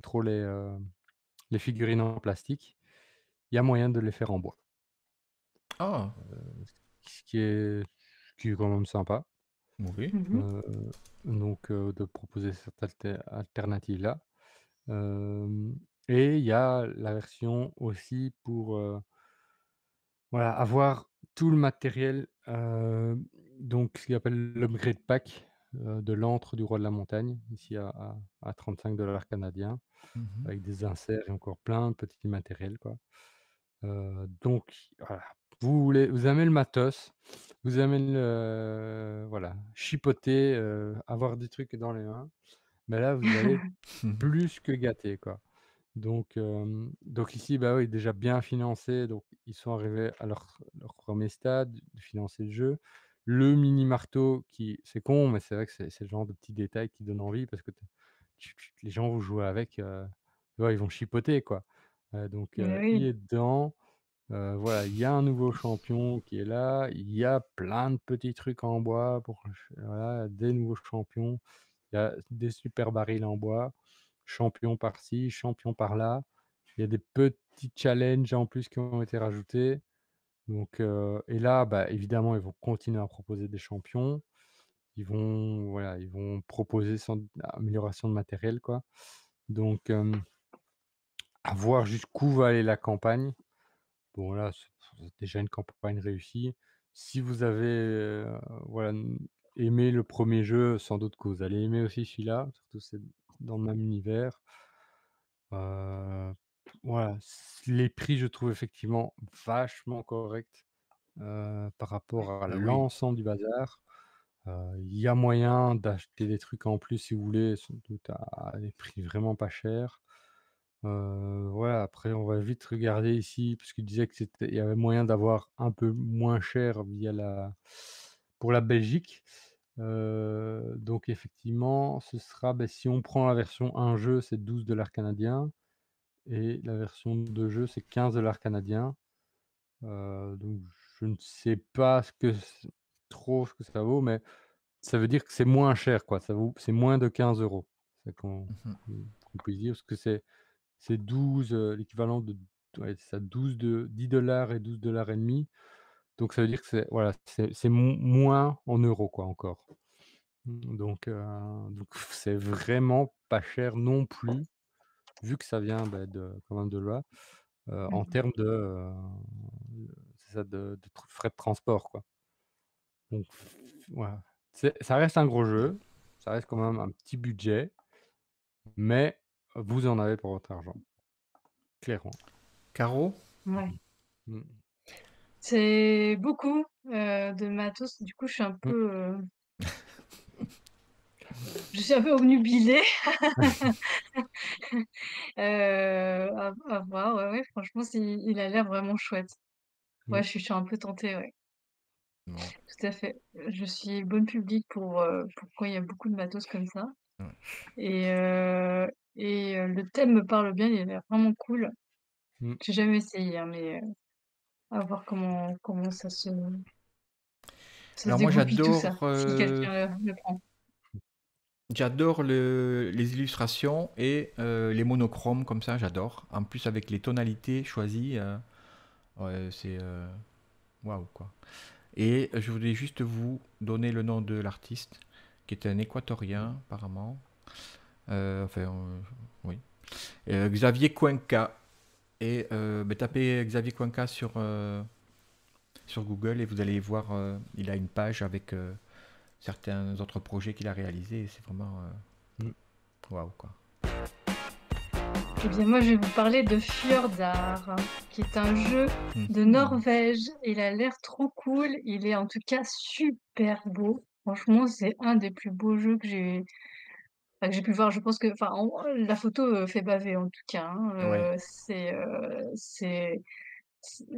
trop les figurines en plastique, il y a moyen de les faire en bois, Ah! ce qui est quand même sympa. Oui. Mmh. Heu, donc de proposer cette alternative-là. Hem et il y a la version aussi pour, voilà, avoir tout le matériel, donc ce qu'ils appellent l'upgrade pack, de l'antre du Roi de la Montagne, ici à 35 $ canadiens, Mmh mh. avec des inserts et encore plein de petits matériels, quoi. Donc voilà, vous aimez le matos, vous aimez voilà, chipoter, avoir des trucs dans les mains, mais là, vous allez être plus que gâtés, quoi. Donc ici, bah, oui, déjà bien financé, donc ils sont arrivés à leur 1er stade, de financer le jeu. Le mini marteau qui c'est con, mais c'est vrai que c'est le genre de petits détails qui donnent envie parce que les gens vont jouer avec, tu vois, ils vont chipoter, quoi. Donc Mais il oui. est dedans, voilà, il y a un nouveau champion qui est là, il y a plein de petits trucs en bois pour voilà, des nouveaux champions. Il y a des super barils en bois, champion par-ci, champion par-là. Il y a des petits challenges en plus qui ont été rajoutés. Donc et là, bah, évidemment, ils vont continuer à proposer des champions. Voilà, ils vont proposer sans amélioration de matériel, quoi. Donc à voir jusqu'où va aller la campagne. Bon là, c'est déjà une campagne réussie. Si vous avez, voilà, aimé le premier jeu, sans doute que vous allez aimer aussi celui-là, surtout c'est dans le même univers. Heu, voilà, les prix, je trouve effectivement vachement corrects, par Oui, rapport à bah oui. l'ensemble du bazar. Il y a moyen d'acheter des trucs en plus si vous voulez, sans doute à des prix vraiment pas chers. Voilà, après on va vite regarder ici, parce qu'il disait que il y avait moyen d'avoir un peu moins cher via pour la Belgique. Donc effectivement, ce sera, beh, si on prend la version 1 jeu, c'est 12 $ canadiens et la version 2 jeux, c'est 15 $ canadiens. Donc je ne sais pas trop ce que ça vaut, mais ça veut dire que c'est moins cher, quoi. C'est moins de 15 €. C'est Mhm. qu'on puisse dire, parce que c'est 12, l'équivalent de ouais, c'est ça, 12 de 10 et 12,5 $. Donc ça veut dire que c'est moins en euros, quoi, encore. Donc c'est vraiment pas cher non plus, vu que ça vient, de quand même de là, en Mmh. termes c'est ça, de frais de transport, quoi. Donc voilà, ça reste un gros jeu, ça reste quand même un petit budget, mais vous en avez pour votre argent, clairement. Caro? Ouais. Mmh. C'est beaucoup, de matos. Du coup, Mmh. je suis un peu obnubilée, à voir, ouais, ouais, franchement, il a l'air vraiment chouette. Ouais, Mmh. je suis un peu tentée, ouais, Ouais. tout à fait. Je suis bonne public pour quand il y a beaucoup de matos comme ça Ouais. et heu le thème me parle bien, il a l'air vraiment cool. Mmh. J'ai jamais essayé, hein, mais à voir comment ça se Alors moi dégoupille tout ça, si j'adore, quelqu'un le prend. j'adore les illustrations et les monochromes comme ça, j'adore. En plus avec les tonalités choisies, ouais, c'est waouh quoi. Et je voulais juste vous donner le nom de l'artiste, qui est un Équatorien apparemment. Enfin, oui. Xavier Cuenca. Et tapez Xavier Cuenca sur Google et vous allez voir, il a une page avec certains autres projets qu'il a réalisés. Et c'est vraiment Mmh. waouh quoi. Eh bien, moi, je vais vous parler de Fjordar, qui est un jeu de Mhm. Norvège. Il a l'air trop cool. Il est en tout cas super beau. Franchement, c'est un des plus beaux jeux que j'ai pu voir. Je pense que, enfin, la photo fait baver en tout cas, hein. Ouais.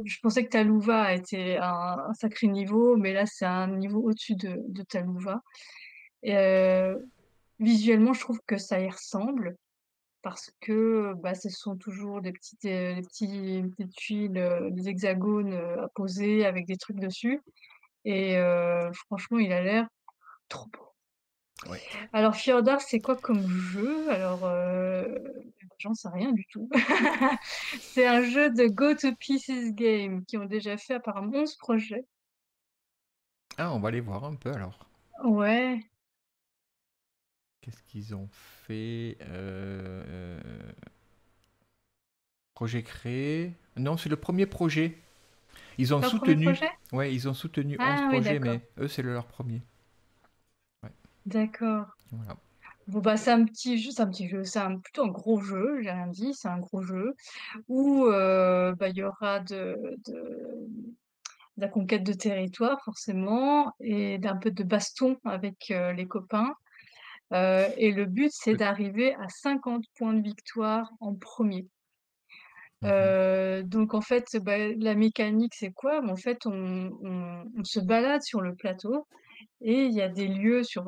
Je pensais que Talouva était un sacré niveau, mais là, c'est un niveau au-dessus de Talouva. Et visuellement, je trouve que ça y ressemble. Parce que, bah, ce sont toujours des petites tuiles, des hexagones, à poser avec des trucs dessus et franchement, il a l'air trop beau. Ouais. Alors Fjordar, c'est quoi comme jeu? Alors, j'en sais rien du tout. C'est un jeu de Go to Pieces Game qui ont déjà fait apparemment 11 projets. Ah, on va aller voir un peu alors. Ouais, Qu'est-ce qu'ils ont fait projet créé. Non, c'est le premier projet. Ils ont c'est un premier soutenu. projet? Ouais, ils ont soutenu 11 Ah oui, projets, d'accord, mais eux, c'est leur premier. Ouais, d'accord. voilà. Bon, bah, c'est un petit jeu, plutôt un gros jeu, j'ai rien dit, c'est un gros jeu. Où, bah, il y aura de la conquête de territoire forcément et d'un peu de baston avec, les copains, et le but, c'est d'arriver à 50 points de victoire en premier. Mhm. Donc en fait, bah, la mécanique, c'est quoi? Bah, en fait, on se balade sur le plateau et il y a des lieux sur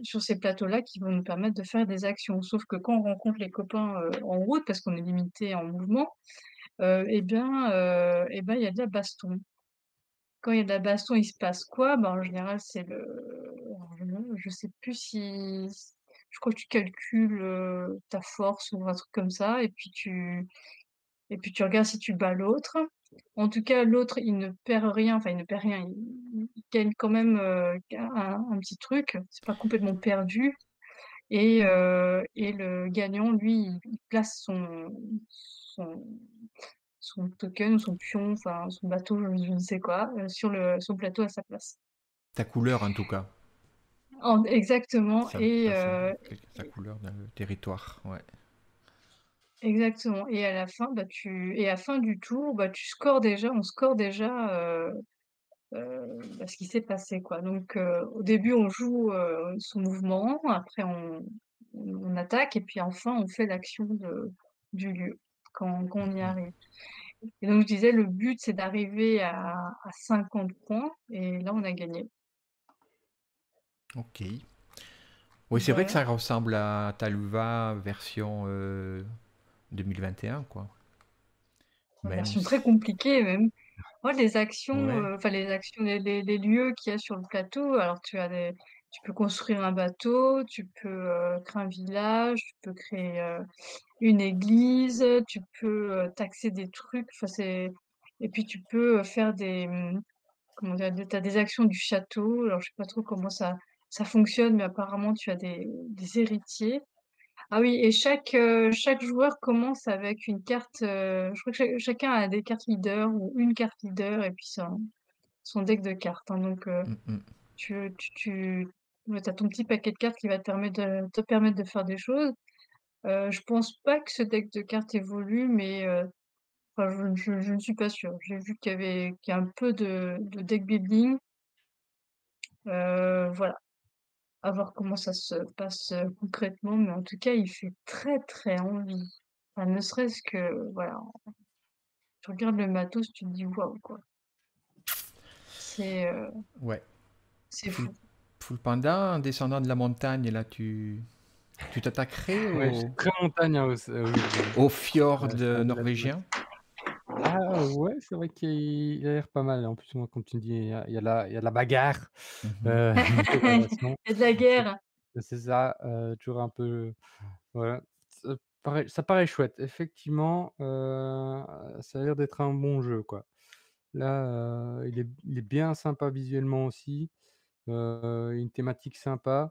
ces plateaux-là qui vont nous permettre de faire des actions. Sauf que quand on rencontre les copains, en route, parce qu'on est limité en mouvement, il y a de la baston. Quand il y a de la baston, il se passe quoi? Bah, en général, alors je sais plus si je crois que tu calcules, ta force ou un truc comme ça et puis tu regardes si tu bats l'autre. En tout cas, l'autre, il ne perd rien, enfin il ne perd rien, il gagne quand même, un petit truc. C'est pas complètement perdu et le gagnant, lui, il place son son token ou son pion, enfin son bateau, je ne sais quoi, sur le plateau à sa place. Ta couleur, en tout cas. Exactement Ça, c'est sa couleur dans le territoire. Ouais. exactement et à la fin, à la fin du tour, bah, on score déjà, ce qui s'est passé, quoi. Donc au début, on joue, son mouvement, après on attaque et puis enfin on fait l'action du lieu quand on y Mhm. arrive. Et donc je disais, le but, c'est d'arriver à 50 points et là, on a gagné. Ok. Oui, c'est vrai que Voilà. ça ressemble à Taluva version 2021, quoi. Même Version très compliquée même. Oh, les actions, Ouais. enfin les lieux qu'il y a sur le plateau, alors tu peux construire un bateau, tu peux, créer un village, tu peux créer, une église, tu peux, taxer des trucs, enfin c'est et puis tu peux, faire comment dire? Tu as des actions du château, alors je sais pas trop comment ça fonctionne, mais apparemment tu as des héritiers. Ah oui et chaque joueur commence avec une carte, je crois que chacun a des cartes leader ou une carte leader et puis son deck de cartes, hein, donc Mm, mm. tu ouais, tu as ton petit paquet de cartes qui va te permettre de faire des choses. Je pense pas que ce deck de cartes évolue, mais enfin je ne suis pas sûre. J'ai vu qu'il y a un peu de deck building, voilà, à voir comment ça se passe, concrètement, mais en tout cas, il fait très, très envie. Enfin, ne serait-ce que voilà, tu regardes le matos, tu te dis: «Waouh» quoi. C'est, heu, Ouais. c'est Full, fou. full panda, en descendant de la montagne, là, tu t'attaquerais Ouais, je suis très montagne, hein, oui, oui. au fjord C'est un de la norvégien? thématique. Ah ouais, c'est vrai qu'il a l'air pas mal. En plus, moi, comme tu me dis, il y a de la bagarre, Mhm. une préparation. Il y a de la C'est guerre. c'est ça, toujours un peu voilà. Ça paraît chouette. Effectivement, ça a l'air d'être un bon jeu, quoi. Là, il est bien sympa visuellement aussi, une thématique sympa.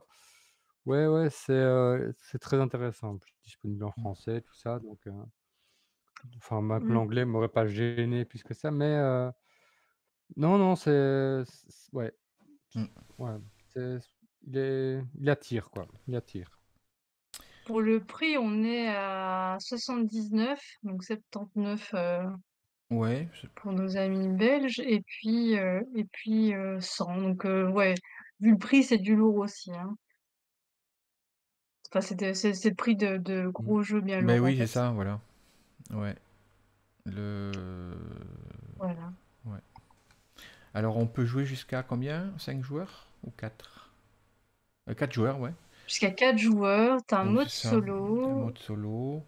Ouais, ouais, c'est très intéressant. En plus, disponible en français, tout ça, donc enfin, même Mmh. l'anglais m'aurait pas gêné plus que ça, mais non, non, ouais, Mm. ouais, c'est il attire, quoi, il attire. Pour le prix, on est à 79, donc 79, Ouais, pour nos amis belges et puis, 100 donc ouais, vu le prix, c'est du lourd aussi, hein. Enfin, c'est le prix de Mmh. gros jeux bien ben lourds, en oui, c'est fait. ça, voilà. Ouais. Le... Voilà. Ouais. Alors, on peut jouer jusqu'à combien? 5 joueurs? Ou 4? 4 joueurs, ouais. Jusqu'à 4 joueurs, tu as un Oui, mode c'est ça. Un solo mode solo.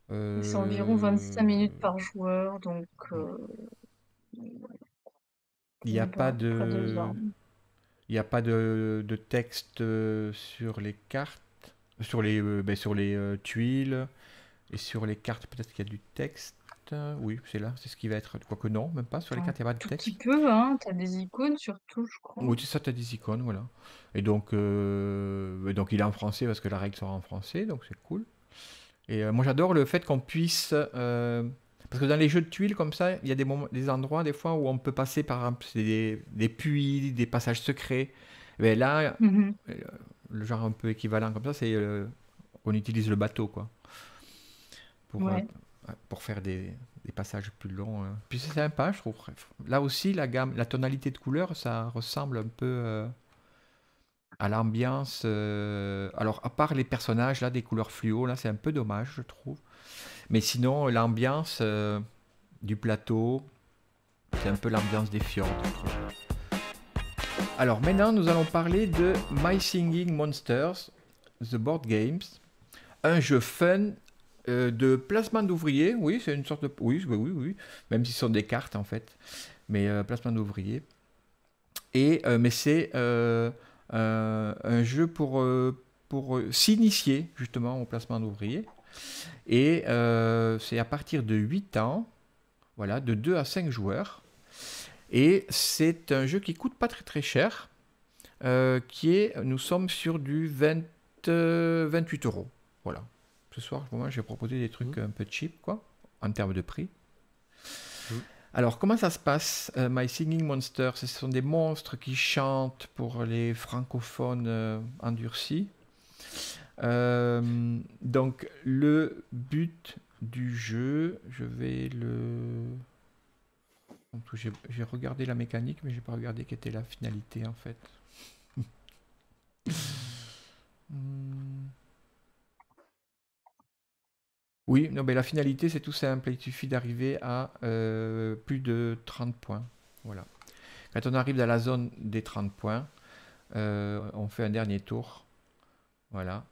et c'est environ 25 minutes Euh, par joueur, donc Il n'y a bon, pas à peu près 2 de... heures. Il n'y a pas de texte sur les cartes, sur les tuiles et sur les cartes. Peut-être qu'il y a du texte. Oui, c'est là, c'est ce qui va être. Quoique non, même pas. Sur les Un cartes, il n'y a pas de tout petit texte. peu, hein, tu as des icônes surtout, je crois. Oui, c'est ça, tu as des icônes, voilà. Et donc il est en français parce que la règle sera en français, donc c'est cool. Et moi j'adore le fait qu'on puisse. Parce que dans les jeux de tuiles comme ça, il y a des moments, des endroits des fois où on peut passer par exemple c'est des puits, des passages secrets. Mais là, Mmh. euh, le genre un peu équivalent comme ça, c'est on utilise le bateau quoi pour, euh, Ouais. pour faire des passages plus longs. Puis c'est sympa, je trouve. Là aussi, la gamme, la tonalité de couleurs, ça ressemble un peu à l'ambiance. Alors à part les personnages là, des couleurs fluo, là c'est un peu dommage, je trouve. Mais sinon, l'ambiance du plateau, c'est un peu l'ambiance des fjords, je trouve. Alors maintenant, nous allons parler de My Singing Monsters, The Board Games, un jeu fun de placement d'ouvriers. Oui, c'est une sorte de... Oui, oui, oui, oui. Même si ce sont des cartes en fait. Mais placement d'ouvriers. Mais c'est un jeu pour s'initier justement au placement d'ouvriers. Et c'est à partir de 8 ans, voilà, de 2 à 5 joueurs. Et c'est un jeu qui coûte pas très très cher, nous sommes sur du 28 euros. Voilà. Ce soir, moi, j'ai proposé des Mmh. trucs un peu cheap, quoi, en termes de prix. Mmh. Alors, comment ça se passe, My Singing Monsters? Ce sont des monstres qui chantent pour les francophones endurcis. Donc, le but du jeu, je vais le... Donc, j'ai regardé la mécanique, mais j'ai pas regardé quelle était la finalité en fait. Hmm. Oui, non, mais la finalité c'est tout simple. Il suffit d'arriver à plus de 30 points. Voilà. Quand on arrive dans la zone des 30 points, on fait un dernier tour. Voilà.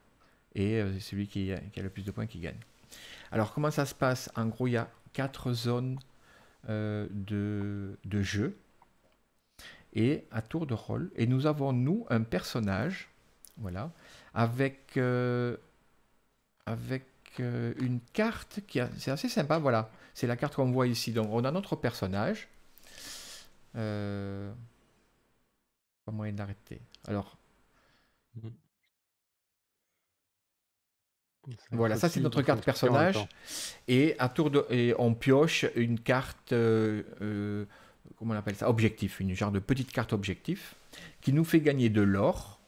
Et c'est celui qui a le plus de points qui gagne. Alors, comment ça se passe? En gros, il y a 4 zones de jeu et à tour de rôle. Et nous avons, nous, un personnage, voilà, avec, une carte c'est assez sympa, voilà. C'est la carte qu'on voit ici. Donc, on a notre personnage. Pas moyen d'arrêter. Alors, Mhm. voilà, ça c'est notre Il faut carte le cliquer en même personnage. temps. Et et on pioche une carte, comment on appelle ça? Objectif, une genre de petite carte objectif qui nous fait gagner de l'or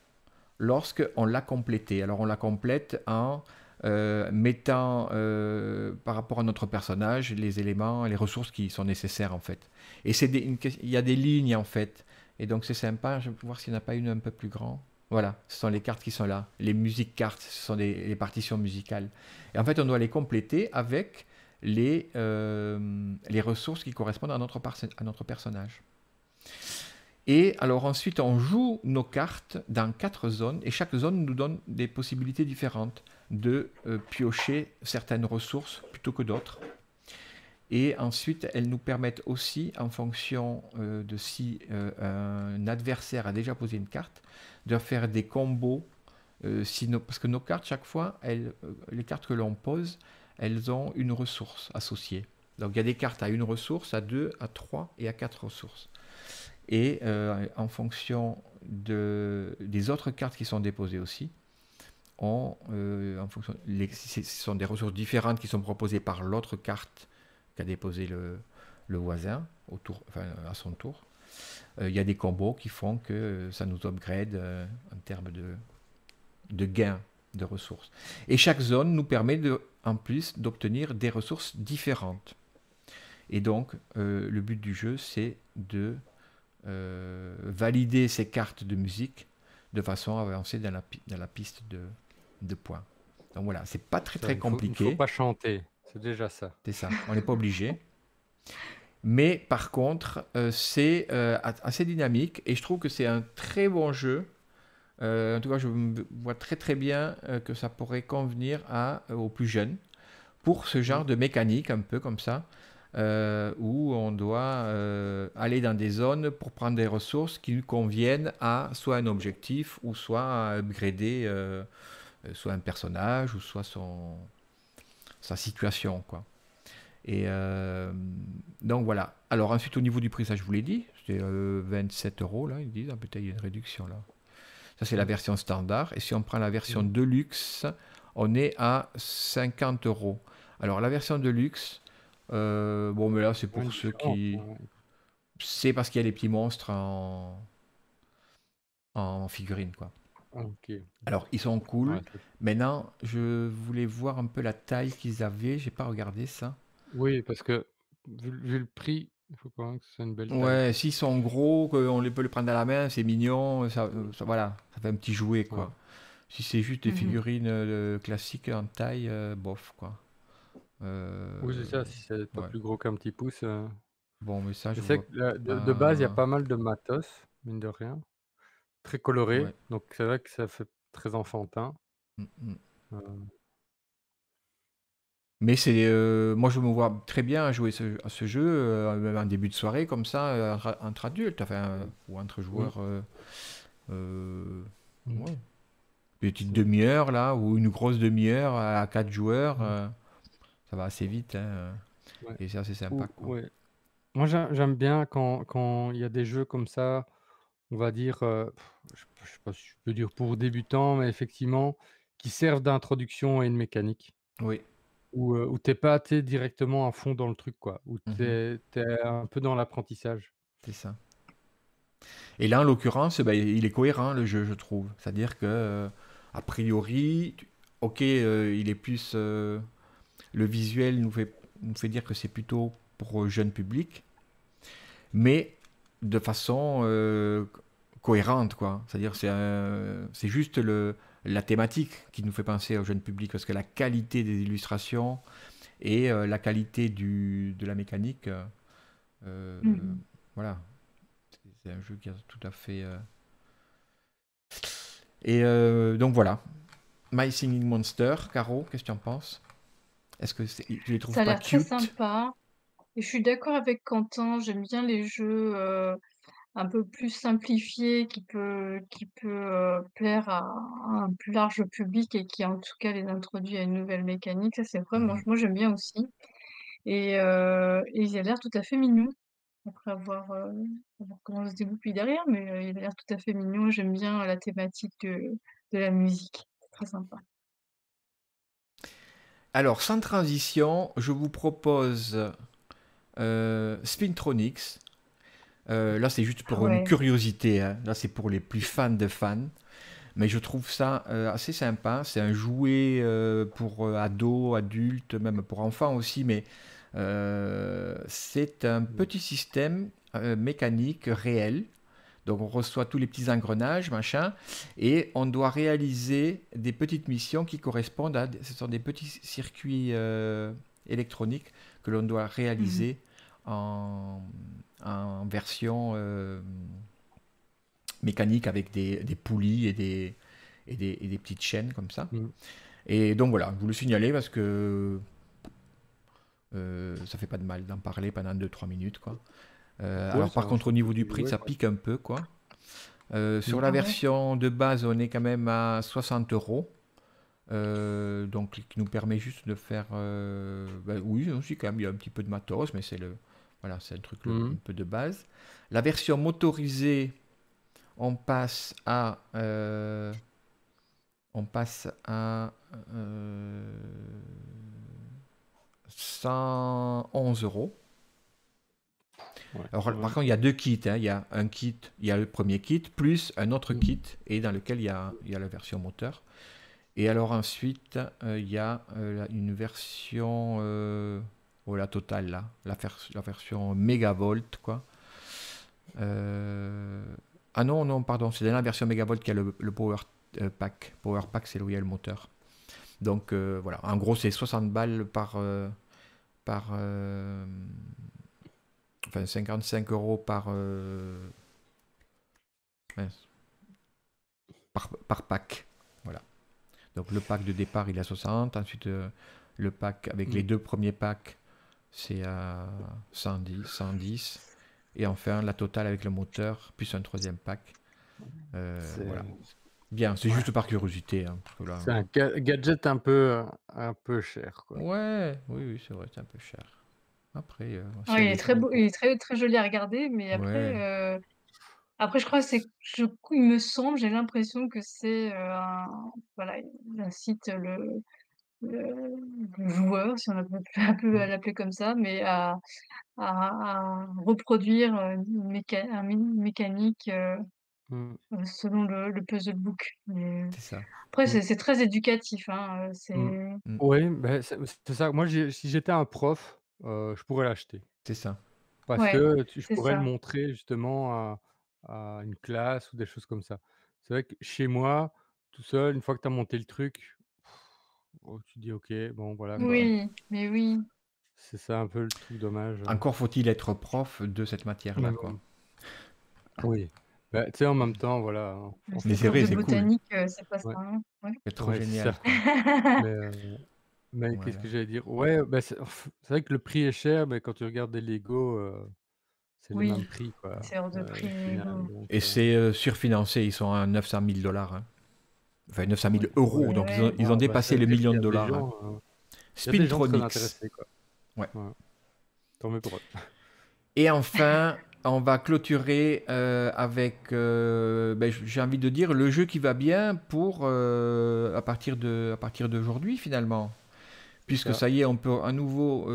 lorsqu'on l'a complétée. Alors on la complète en mettant par rapport à notre personnage les éléments, les ressources qui sont nécessaires en fait. Et il y a des lignes en fait. Et donc c'est sympa, je vais voir s'il n'y en a pas une un peu plus grande. Voilà, ce sont les cartes qui sont là. Les musiques cartes, ce sont les partitions musicales. Et en fait, on doit les compléter avec les ressources qui correspondent à notre personnage. Et alors ensuite, on joue nos cartes dans 4 zones, et chaque zone nous donne des possibilités différentes de piocher certaines ressources plutôt que d'autres. Et ensuite, elles nous permettent aussi, en fonction de si un adversaire a déjà posé une carte, de faire des combos. Parce que nos cartes, chaque fois, les cartes que l'on pose, elles ont une ressource associée. Donc il y a des cartes à une ressource, à 2, à 3 et à 4 ressources. Et en fonction des autres cartes qui sont déposées aussi, ce sont des ressources différentes qui sont proposées par l'autre carte qu'a déposé le voisin à son tour. Il y a des combos qui font que ça nous upgrade en termes de gain de ressources. Et chaque zone nous permet en plus d'obtenir des ressources différentes. Et donc, le but du jeu, c'est de valider ces cartes de musique de façon à avancer dans la piste de points. Donc voilà, c'est pas très très Il ne faut compliqué, pas chanter, c'est déjà ça. c'est ça, on n'est pas obligé. Mais par contre, c'est assez dynamique et je trouve que c'est un très bon jeu. En tout cas, je vois très très bien que ça pourrait convenir aux plus jeunes pour ce genre de mécanique un peu comme ça, où on doit aller dans des zones pour prendre des ressources qui nous conviennent à soit un objectif ou soit à upgrader soit un personnage ou soit sa situation, quoi. Et donc voilà. Alors ensuite au niveau du prix, ça je vous l'ai dit, c'était 27 € là, ils disent, ah, peut-être il y a une réduction là. Ça c'est la version standard. Et si on prend la version Deluxe, on est à 50 €. Alors la version Deluxe, bon mais là c'est pour ceux qui... C'est parce qu'il y a les petits monstres en figurine, quoi. Ok. Alors ils sont cool. Ouais, Maintenant, je voulais voir un peu la taille qu'ils avaient. J'ai pas regardé ça. oui, parce que vu le prix, il faut quand même que ce soit une belle taille, Ouais, quoi. s'ils sont gros, qu'on les peut les prendre à la main, c'est mignon, voilà, ça fait un petit jouet, Ouais. quoi. Si c'est juste des figurines classiques en taille, bof, quoi. Oui, c'est ça, si c'est pas Ouais. plus gros qu'un petit pouce. Bon, mais ça, Je je sais vois que de base, il y a pas. pas mal de matos, mine de rien, très coloré, Ouais. donc c'est vrai que ça fait très enfantin. Mm, mm. Heu, Mais moi, je me vois très bien jouer à ce jeu, même en début de soirée, comme ça, entre adultes, enfin, ou entre oui, joueurs. Euh, mmh, ouais. Petite c'est demi-heure, là, ou une grosse demi-heure à 4 joueurs. mmh, Ça va assez vite, hein, ouais. et c'est assez sympa, Ou quoi. ouais. Moi, j'aime bien quand il y a des jeux comme ça, on va dire, je sais pas si je peux dire pour débutants, mais effectivement, qui servent d'introduction à une mécanique. Oui. Où tu pas, tu directement à fond dans le truc, quoi. Où tu Mhm. es un peu dans l'apprentissage. C'est ça. Et là, en l'occurrence, ben, il est cohérent, le jeu, je trouve. C'est-à-dire que, a priori, ok, il est plus. Le visuel nous fait dire que c'est plutôt pour jeune public, mais de façon cohérente, quoi. C'est-à-dire c'est juste la thématique qui nous fait penser au jeune public, parce que la qualité des illustrations et la qualité de la mécanique, voilà, c'est un jeu qui a tout à fait... Et donc voilà, My Singing Monster, Caro, qu'est-ce que tu en penses? Est-ce que tu les trouves Ça a pas l'air très cute? sympa. Et je suis d'accord avec Quentin, j'aime bien les jeux, un peu plus simplifiés qui peut plaire à un plus large public et qui, en tout cas, les introduit à une nouvelle mécanique. Ça, c'est vrai, Mhm. moi, j'aime bien aussi et il a l'air tout à fait mignon après avoir comment ça se dégoupille derrière, mais il a l'air tout à fait mignon. J'aime bien la thématique de la musique. C'est très sympa. Alors, sans transition, je vous propose Spintronics. Là, c'est juste Ah pour une ouais. curiosité, hein. Là, c'est pour les plus fans de fans. Mais je trouve ça assez sympa. C'est un jouet pour ados, adultes, même pour enfants aussi. Mais c'est un Mmh. petit système mécanique réel. Donc on reçoit tous les petits engrenages, machin, et on doit réaliser des petites missions qui correspondent à... Ce sont des petits circuits électroniques que l'on doit Mmh. réaliser en, en version mécanique avec des poulies et des petites chaînes comme ça. Mmh. Et donc voilà, je vous le signalais parce que ça fait pas de mal d'en parler pendant 2 3 minutes, quoi. Ouais, Alors c'est par un contre au chouette niveau petit du prix, jouet, ça quoi. pique un peu, quoi. Sur Mmh. la Ah ouais? version de base, on est quand même à 60 euros. Donc qui nous permet juste de faire... oui, aussi quand même, il y a un petit peu de matos, mais c'est le... Voilà, c'est un truc un Mmh. peu de base. La version motorisée, on passe à... on passe à 111 euros. Ouais, Alors, quand par même. contre, il y a deux kits, hein. Il y a un kit, il y a le premier kit, plus un autre Mmh. kit, et dans lequel il y a la version moteur. Et alors ensuite, il y a une version, la totale là, la version mégavolt, quoi. Euh, ah non, non, pardon, c'est dans la version mégavolt qu'il y a le power pack. Power pack, c'est là où il y a le moteur. Donc voilà, en gros, c'est 60 balles par enfin 55 euros mince, par pack. Voilà. Donc le pack de départ, il est à 60. Ensuite, le pack avec les Mmh. deux premiers packs, c'est à 110. Et enfin, la totale avec le moteur, plus un troisième pack. Voilà. C'est Bien, c'est ouais, juste par curiosité, hein, parce que là... c'est un gadget un peu cher, quoi. Ouais, oui, oui, c'est vrai, c'est un peu cher. Après, s'il y Ouais, a il est des très trucs... beau, il est très, très joli à regarder, mais Ouais, après je crois que il me semble, j'ai l'impression que c'est, voilà, il incite le le joueur, si on a peut un peu à Mmh. l'appeler comme ça, mais à reproduire, une mécanique, Mmh. selon le puzzle book. Mais c'est ça. après Mmh. c'est très éducatif, hein, Mmh. c'est Mm, Ouais, bah, c'est ça. Moi, si j'étais un prof, je pourrais l'acheter. c'est ça. Parce ouais, que je c'est pourrais le ça. montrer justement à une classe ou des choses comme ça. C'est vrai que chez moi, tout seul, une fois que tu as monté le truc, oh, tu dis: «OK, bon voilà quoi». Oui, mais oui. C'est ça un peu le truc dommage, Encore faut-il être prof de cette matière-là, quoi. mmh, oui. Bah, tu sais, en même temps, voilà, hein, Mais en Mais c'est c'est fonction prof vrai, de des c'est cool. botanique, c'est pas ça, ouais, hein? Ouais. C'est trop ouais, génial, certes, quoi. mais qu'est-ce que Voilà. j'allais dire? Ouais, bah, c'est vrai que le prix est cher, mais quand tu regardes des Lego, c'est le même Oui, prix quoi, c'est hors de prix au les final Lego. donc Et c'est surfinancé, ils sont à 900 000 dollars, hein. Enfin 900 000 ouais, ouais. euros, Mais donc ouais. ils ont Ah bah, ça dépassé veut le dire qu'il million y de a des dollars, hein. gens, très Spintronics. intéressés quoi. Ouais. Ouais, tant mieux pour eux. Et enfin, on va clôturer avec, j'ai envie de dire, le jeu qui va bien pour à partir d'aujourd'hui finalement. C'est Puisque ça. ça y est, on peut à nouveau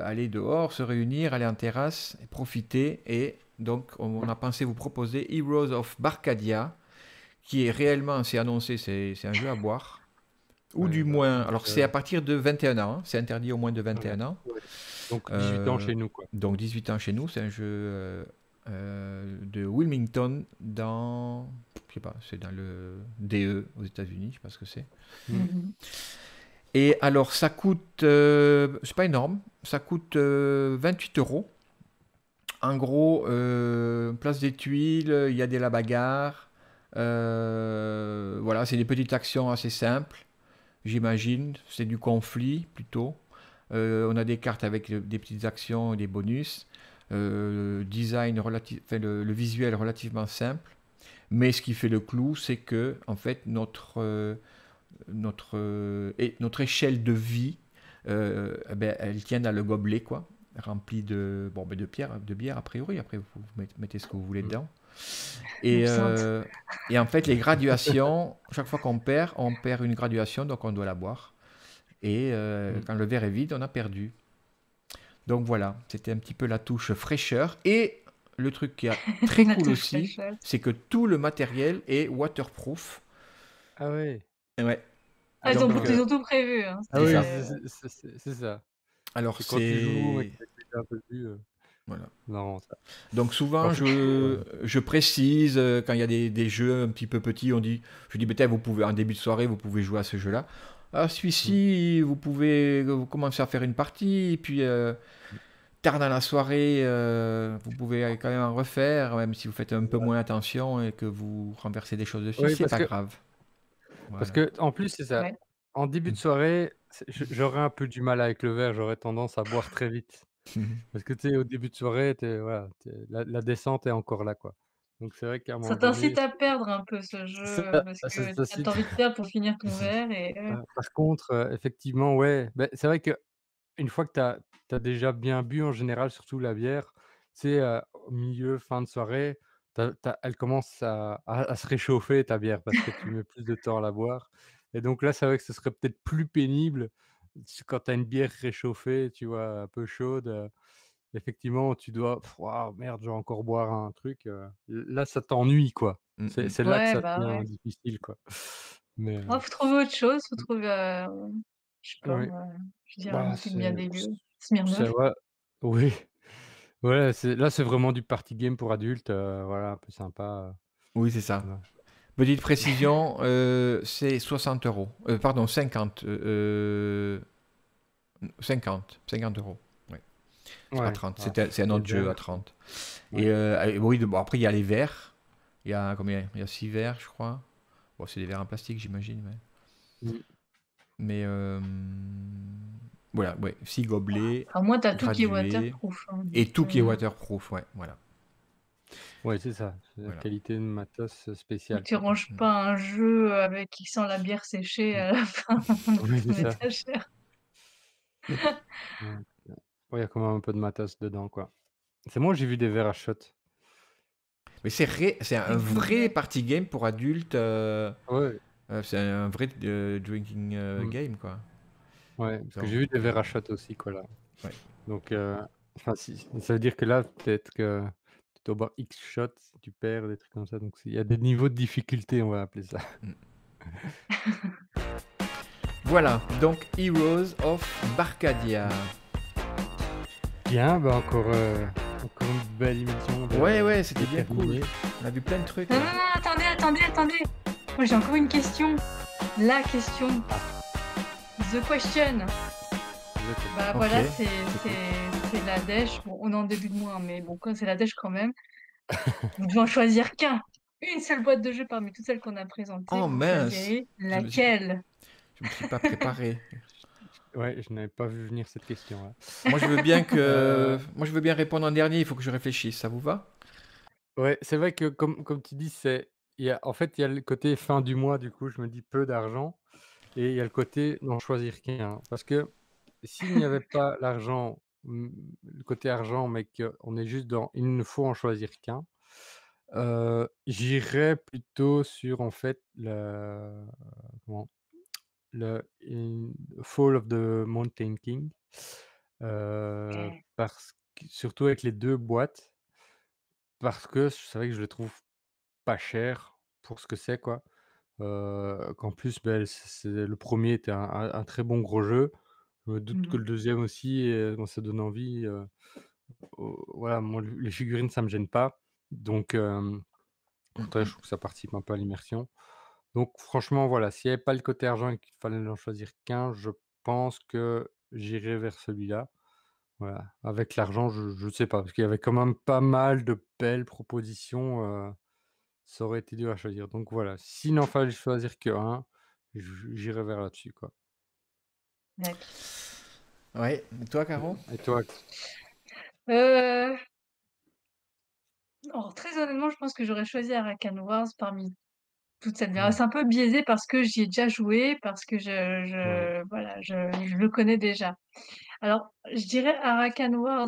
aller dehors, se réunir, aller en terrasse, et profiter. Et donc, on a pensé vous proposer Heroes of Barcadia, qui est réellement, c'est annoncé, c'est un jeu à boire. Ou Ouais, du bah, moins, donc alors c'est à partir de 21 ans, hein, c'est interdit au moins de ouais, 21 ans. ouais. Donc 18 ans Euh, chez nous quoi. donc 18 ans chez nous, c'est un jeu de Wilmington dans, je sais pas, c'est dans le DE aux États-Unis, je sais pas ce que c'est. Mmh. Mmh. Et alors ça coûte, c'est pas énorme, ça coûte 28 euros. En gros, place des tuiles, il y a des la bagarre. Voilà, c'est des petites actions assez simples, j'imagine. C'est du conflit plutôt. On a des cartes avec des petites actions et des bonus. Design enfin, le visuel relativement simple. Mais ce qui fait le clou, c'est que en fait notre échelle de vie, eh ben, elle tient dans le gobelet, quoi, rempli de, bon, ben, de bière a priori. Après, vous mettez ce que vous voulez Mm. dedans. Et, L'absinthe. et en fait, les graduations, chaque fois qu'on perd une graduation, donc on doit la boire. Et Mm. quand le verre est vide, on a perdu. Donc voilà, c'était un petit peu la touche fraîcheur. Et le truc qui est très La cool touche aussi, fraîcheur. c'est que tout le matériel est waterproof. Ah ouais, Ouais. Ah, ils ont, Donc, d'accord. ils ont tout prévu, hein. Ah c'est oui, ça. c'est ça. Alors, Et quand tu joues, et c'est. que t'as un peu vu, Voilà. non, ça. Donc En souvent, fait, ouais. je précise, quand il y a des jeux un petit peu petits, je dis, peut-être vous pouvez, en début de soirée, vous pouvez jouer à ce jeu-là. Ah, Mm. celui-ci, vous commencez à faire une partie, et puis tard dans la soirée, vous pouvez quand même en refaire, même si vous faites un peu moins attention et que vous renversez des choses dessus, Oui, c'est pas grave. parce Voilà. que en plus, c'est ça. Ouais. En début de soirée, j'aurais un peu du mal avec le verre, j'aurais tendance à boire très vite. Parce que tu sais, au début de soirée, voilà, la descente est encore là, quoi. Donc c'est vrai qu'à un Ça moment donné, t'incite à perdre un peu ce ça jeu, parce que ça tu as envie de perdre pour finir ton verre et par contre, effectivement, ouais, beh, c'est vrai qu'une fois que tu as déjà bien bu, en général, surtout la bière, c'est au milieu, fin de soirée, elle commence à se réchauffer ta bière parce que tu mets plus de temps à la boire et donc là, c'est vrai que ce serait peut-être plus pénible quand tu as une bière réchauffée, tu vois, un peu chaude, effectivement, tu dois: «Waouh, merde, je vais encore boire un truc», là, ça t'ennuie, quoi. Mm, C'est mm. c'est là que ouais, ça bah, devient ouais. difficile, quoi. Mais Oh, faut trouver autre chose, faut trouver, je sais pas oui, moi, je veux dire un bah, truc bien dégueu. c'est Smirnoff. ouais, oui. Ouais, c'est vraiment du party game pour adultes, voilà, un peu sympa, Oui, c'est ça. voilà. Petite précision, c'est 60 euros. Pardon, 50. 50 euros. Ouais. C'est pas Ouais, 30. ah, C'est un les autre jeu à verres, 30. ouais. Et oui, bon, après, il y a les verres. Il y a combien? Il y a 6 verres, je crois. Bon, c'est des verres en plastique, j'imagine. Mmh. Mais voilà, ouais, 6 gobelets Enfin, moi, tu as tout qui est gradués. waterproof, hein, Et donc tout qui est waterproof, ouais, voilà. Ouais, c'est ça, c'est la Voilà. qualité de matos, donc spéciale, tu quoi. ranges Mm. pas un jeu avec qui sent la bière séchée Mmh. à la fin de Oui, c'est ton ça. étagère. Ouais, ouais, il y a quand même un peu de matos dedans, quoi. C'est moi, j'ai vu des verres à shot. Mais c'est un Des vrai gobelets. party game pour adultes. Ouais, C'est un vrai drinking mmh, game, quoi. ouais, parce que Donc, j'ai vu des verres à shot aussi, quoi, là. ouais. Donc enfin, si ça veut dire que là, peut-être que tu dois boire X shots, si tu perds, des trucs comme ça, donc il y a des niveaux de difficulté, on va appeler ça. Mm. Voilà, donc Heroes of Barcadia. Bien, bah, encore une belle émission Ouais, ouais, de c'était bien cool. terminer. On a vu plein de trucs Non, non, là. non, attendez. Moi, j'ai encore une question. La question. Ah, The question. je Bah Ok, voilà, j'écoute. c'est la dèche. Bon, on est en début de mois, mais bon, quand c'est la dèche quand même. Vous devez en choisir qu'un. Une seule boîte de jeux parmi toutes celles qu'on a présentées. Oh Vous mince, choisirez je me suis, laquelle? je me suis pas préparé. ouais, je n'avais pas vu venir cette question-là. Moi je veux bien répondre en dernier. Il faut que je réfléchisse. Ça vous va? Ouais, c'est vrai que comme tu dis, en fait, il y a le côté fin du mois, du coup, je me dis peu d'argent et il y a le côté n'en choisir qu'un. Parce que s'il n'y avait pas l'argent, le côté argent, mais qu'on est juste dans il ne faut en choisir qu'un, j'irais plutôt sur, en fait, comment? Le in Fall of the Mountain King, OK. parce que surtout avec les 2 boîtes, parce que c'est vrai que je le trouve pas cher pour ce que c'est, quoi. Qu'en plus, beh, c'est le premier était un très bon gros jeu. Je me doute que Mmh. le deuxième aussi, bon, ça donne envie, voilà, moi, les figurines, ça me gêne pas. Donc au Mm, contraire, je mm. trouve que ça participe un peu à l'immersion. Donc franchement, voilà, s'il y avait pas le côté argent et qu'il fallait n'en choisir qu'un, je pense que j'irais vers celui-là. Voilà. Avec l'argent, je sais pas, parce qu'il y avait quand même pas mal de belles propositions, ça aurait été dur à choisir. Donc voilà, s'il n'en fallait choisir qu'un, j'irais vers là-dessus, quoi. D'acc. Ouais. Et toi, Caro? Et toi? Heu, alors très honnêtement, je pense que j'aurais choisi Arcane Wars parmi toutes celles là. Hmm. C'est un peu biaisé parce que j'y ai déjà joué, parce que Ouais. voilà, je le connais déjà. Alors, je dirais Arcane Wars,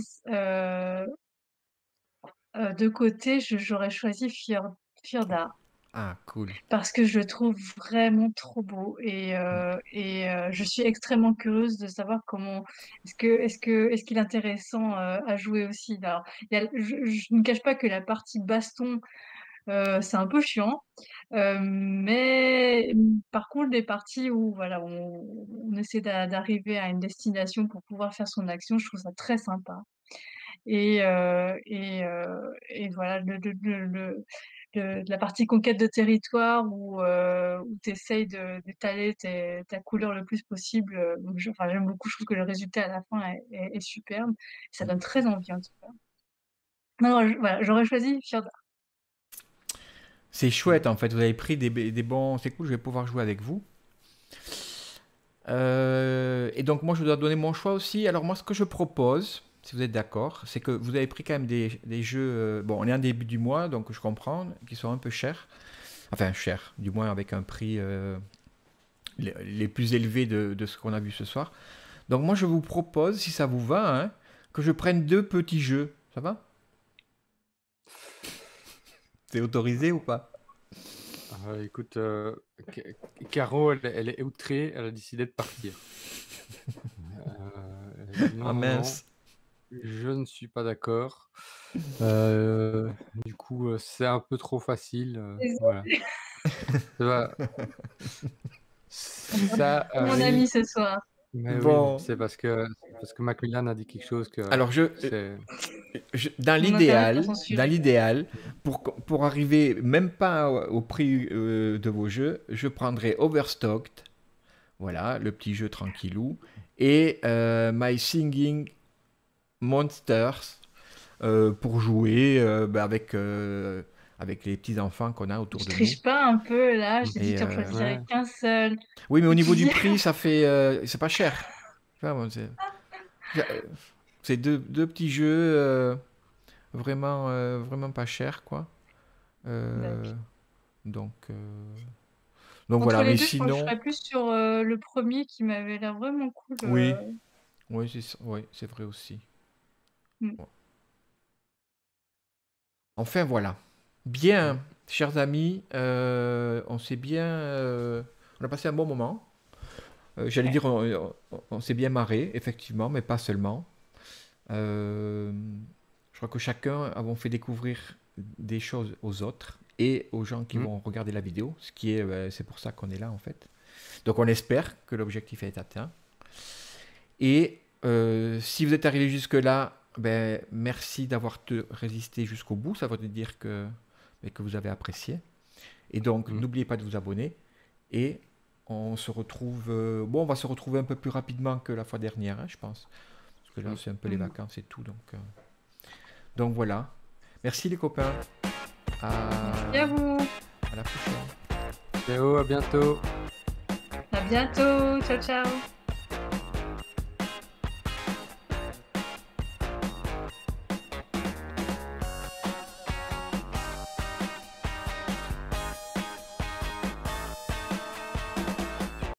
de côté, j'aurais choisi Fjorda. Ah, cool. Parce que je le trouve vraiment trop beau Mm. je suis extrêmement curieuse de savoir comment est-ce qu'il est intéressant, à jouer aussi? Alors, il y a je ne cache pas que la partie baston, c'est un peu chiant, par contre les parties où voilà, on essaie d'arriver à une destination pour pouvoir faire son action, je trouve ça très sympa. Et voilà, la partie conquête de territoire où tu essayes d'étaler ta couleur le plus possible, donc enfin, j'aime beaucoup, je trouve que le résultat à la fin est superbe. Ça Mm. donne très envie, en tout cas. Non, non, voilà, j'aurais choisi Firda. C'est chouette, en fait. Vous avez pris des bons. C'est cool, je vais pouvoir jouer avec vous. Et donc, moi, je dois donner mon choix aussi. Alors, moi, ce que je propose, si vous êtes d'accord, c'est que vous avez pris quand même des jeux. Bon, on est en début du mois, donc je comprends, qui sont un peu chers. Enfin, chers, du moins avec un prix les plus élevés de ce qu'on a vu ce soir. Donc, moi, je vous propose, si ça vous va, hein, que je prenne deux petits jeux. Ça va? C'est autorisé ou pas? Écoute, Caro, elle est outrée, elle a décidé de partir. Elle dit, Ah non, non, non, mince. je ne suis pas d'accord. Du coup, c'est un peu trop facile. Voilà. Ça va. Ça Mon arrive. ami ce soir. Mais oui, Bon, c'est parce que Macmillan a dit quelque chose que alors c'est. dans On n'intéresse pas l'idéal, son dans sujet. l'idéal, pour arriver même pas au prix de vos jeux, je prendrais Overstocked, voilà, le petit jeu tranquillou, et My Singing Monsters pour jouer avec les petits enfants qu'on a autour Je de nous. triche pas un peu là, j'ai dit Et que tu en choisirais Ouais. qu'un seul. oui, mais au Et tu niveau du dis prix, ça fait, c'est pas cher. Tu vois, moi, c'est deux petits jeux vraiment pas chers, quoi. d'accord. Euh, donc, euh, donc Entre voilà, les mais 2, je pense que je sinon, serais plus sur, le premier qui m'avait l'air vraiment cool, oui, oui, c'est vrai aussi. mmh. Bon. Enfin voilà. Bien, chers amis, on a passé un bon moment. J'allais Ouais. dire, on s'est bien marré, effectivement, mais pas seulement. Euh, je crois que chacun avons fait découvrir des choses aux autres et aux gens qui Mm. vont regarder la vidéo, c'est pour ça qu'on est là en fait. Donc on espère que l'objectif est atteint. Et si vous êtes arrivé jusque-là, ben, merci d'avoir résisté jusqu'au bout. Ça veut dire que vous avez apprécié. Et donc, Mm. n'oubliez pas de vous abonner. Et on se retrouve. Bon, on va se retrouver un peu plus rapidement que la fois dernière, hein, je pense. Parce que là, Mm. c'est un peu les Mmh. vacances et tout. Donc voilà. Merci les copains. À, Merci à vous. à la prochaine. Théo, à bientôt. À bientôt. Ciao, ciao.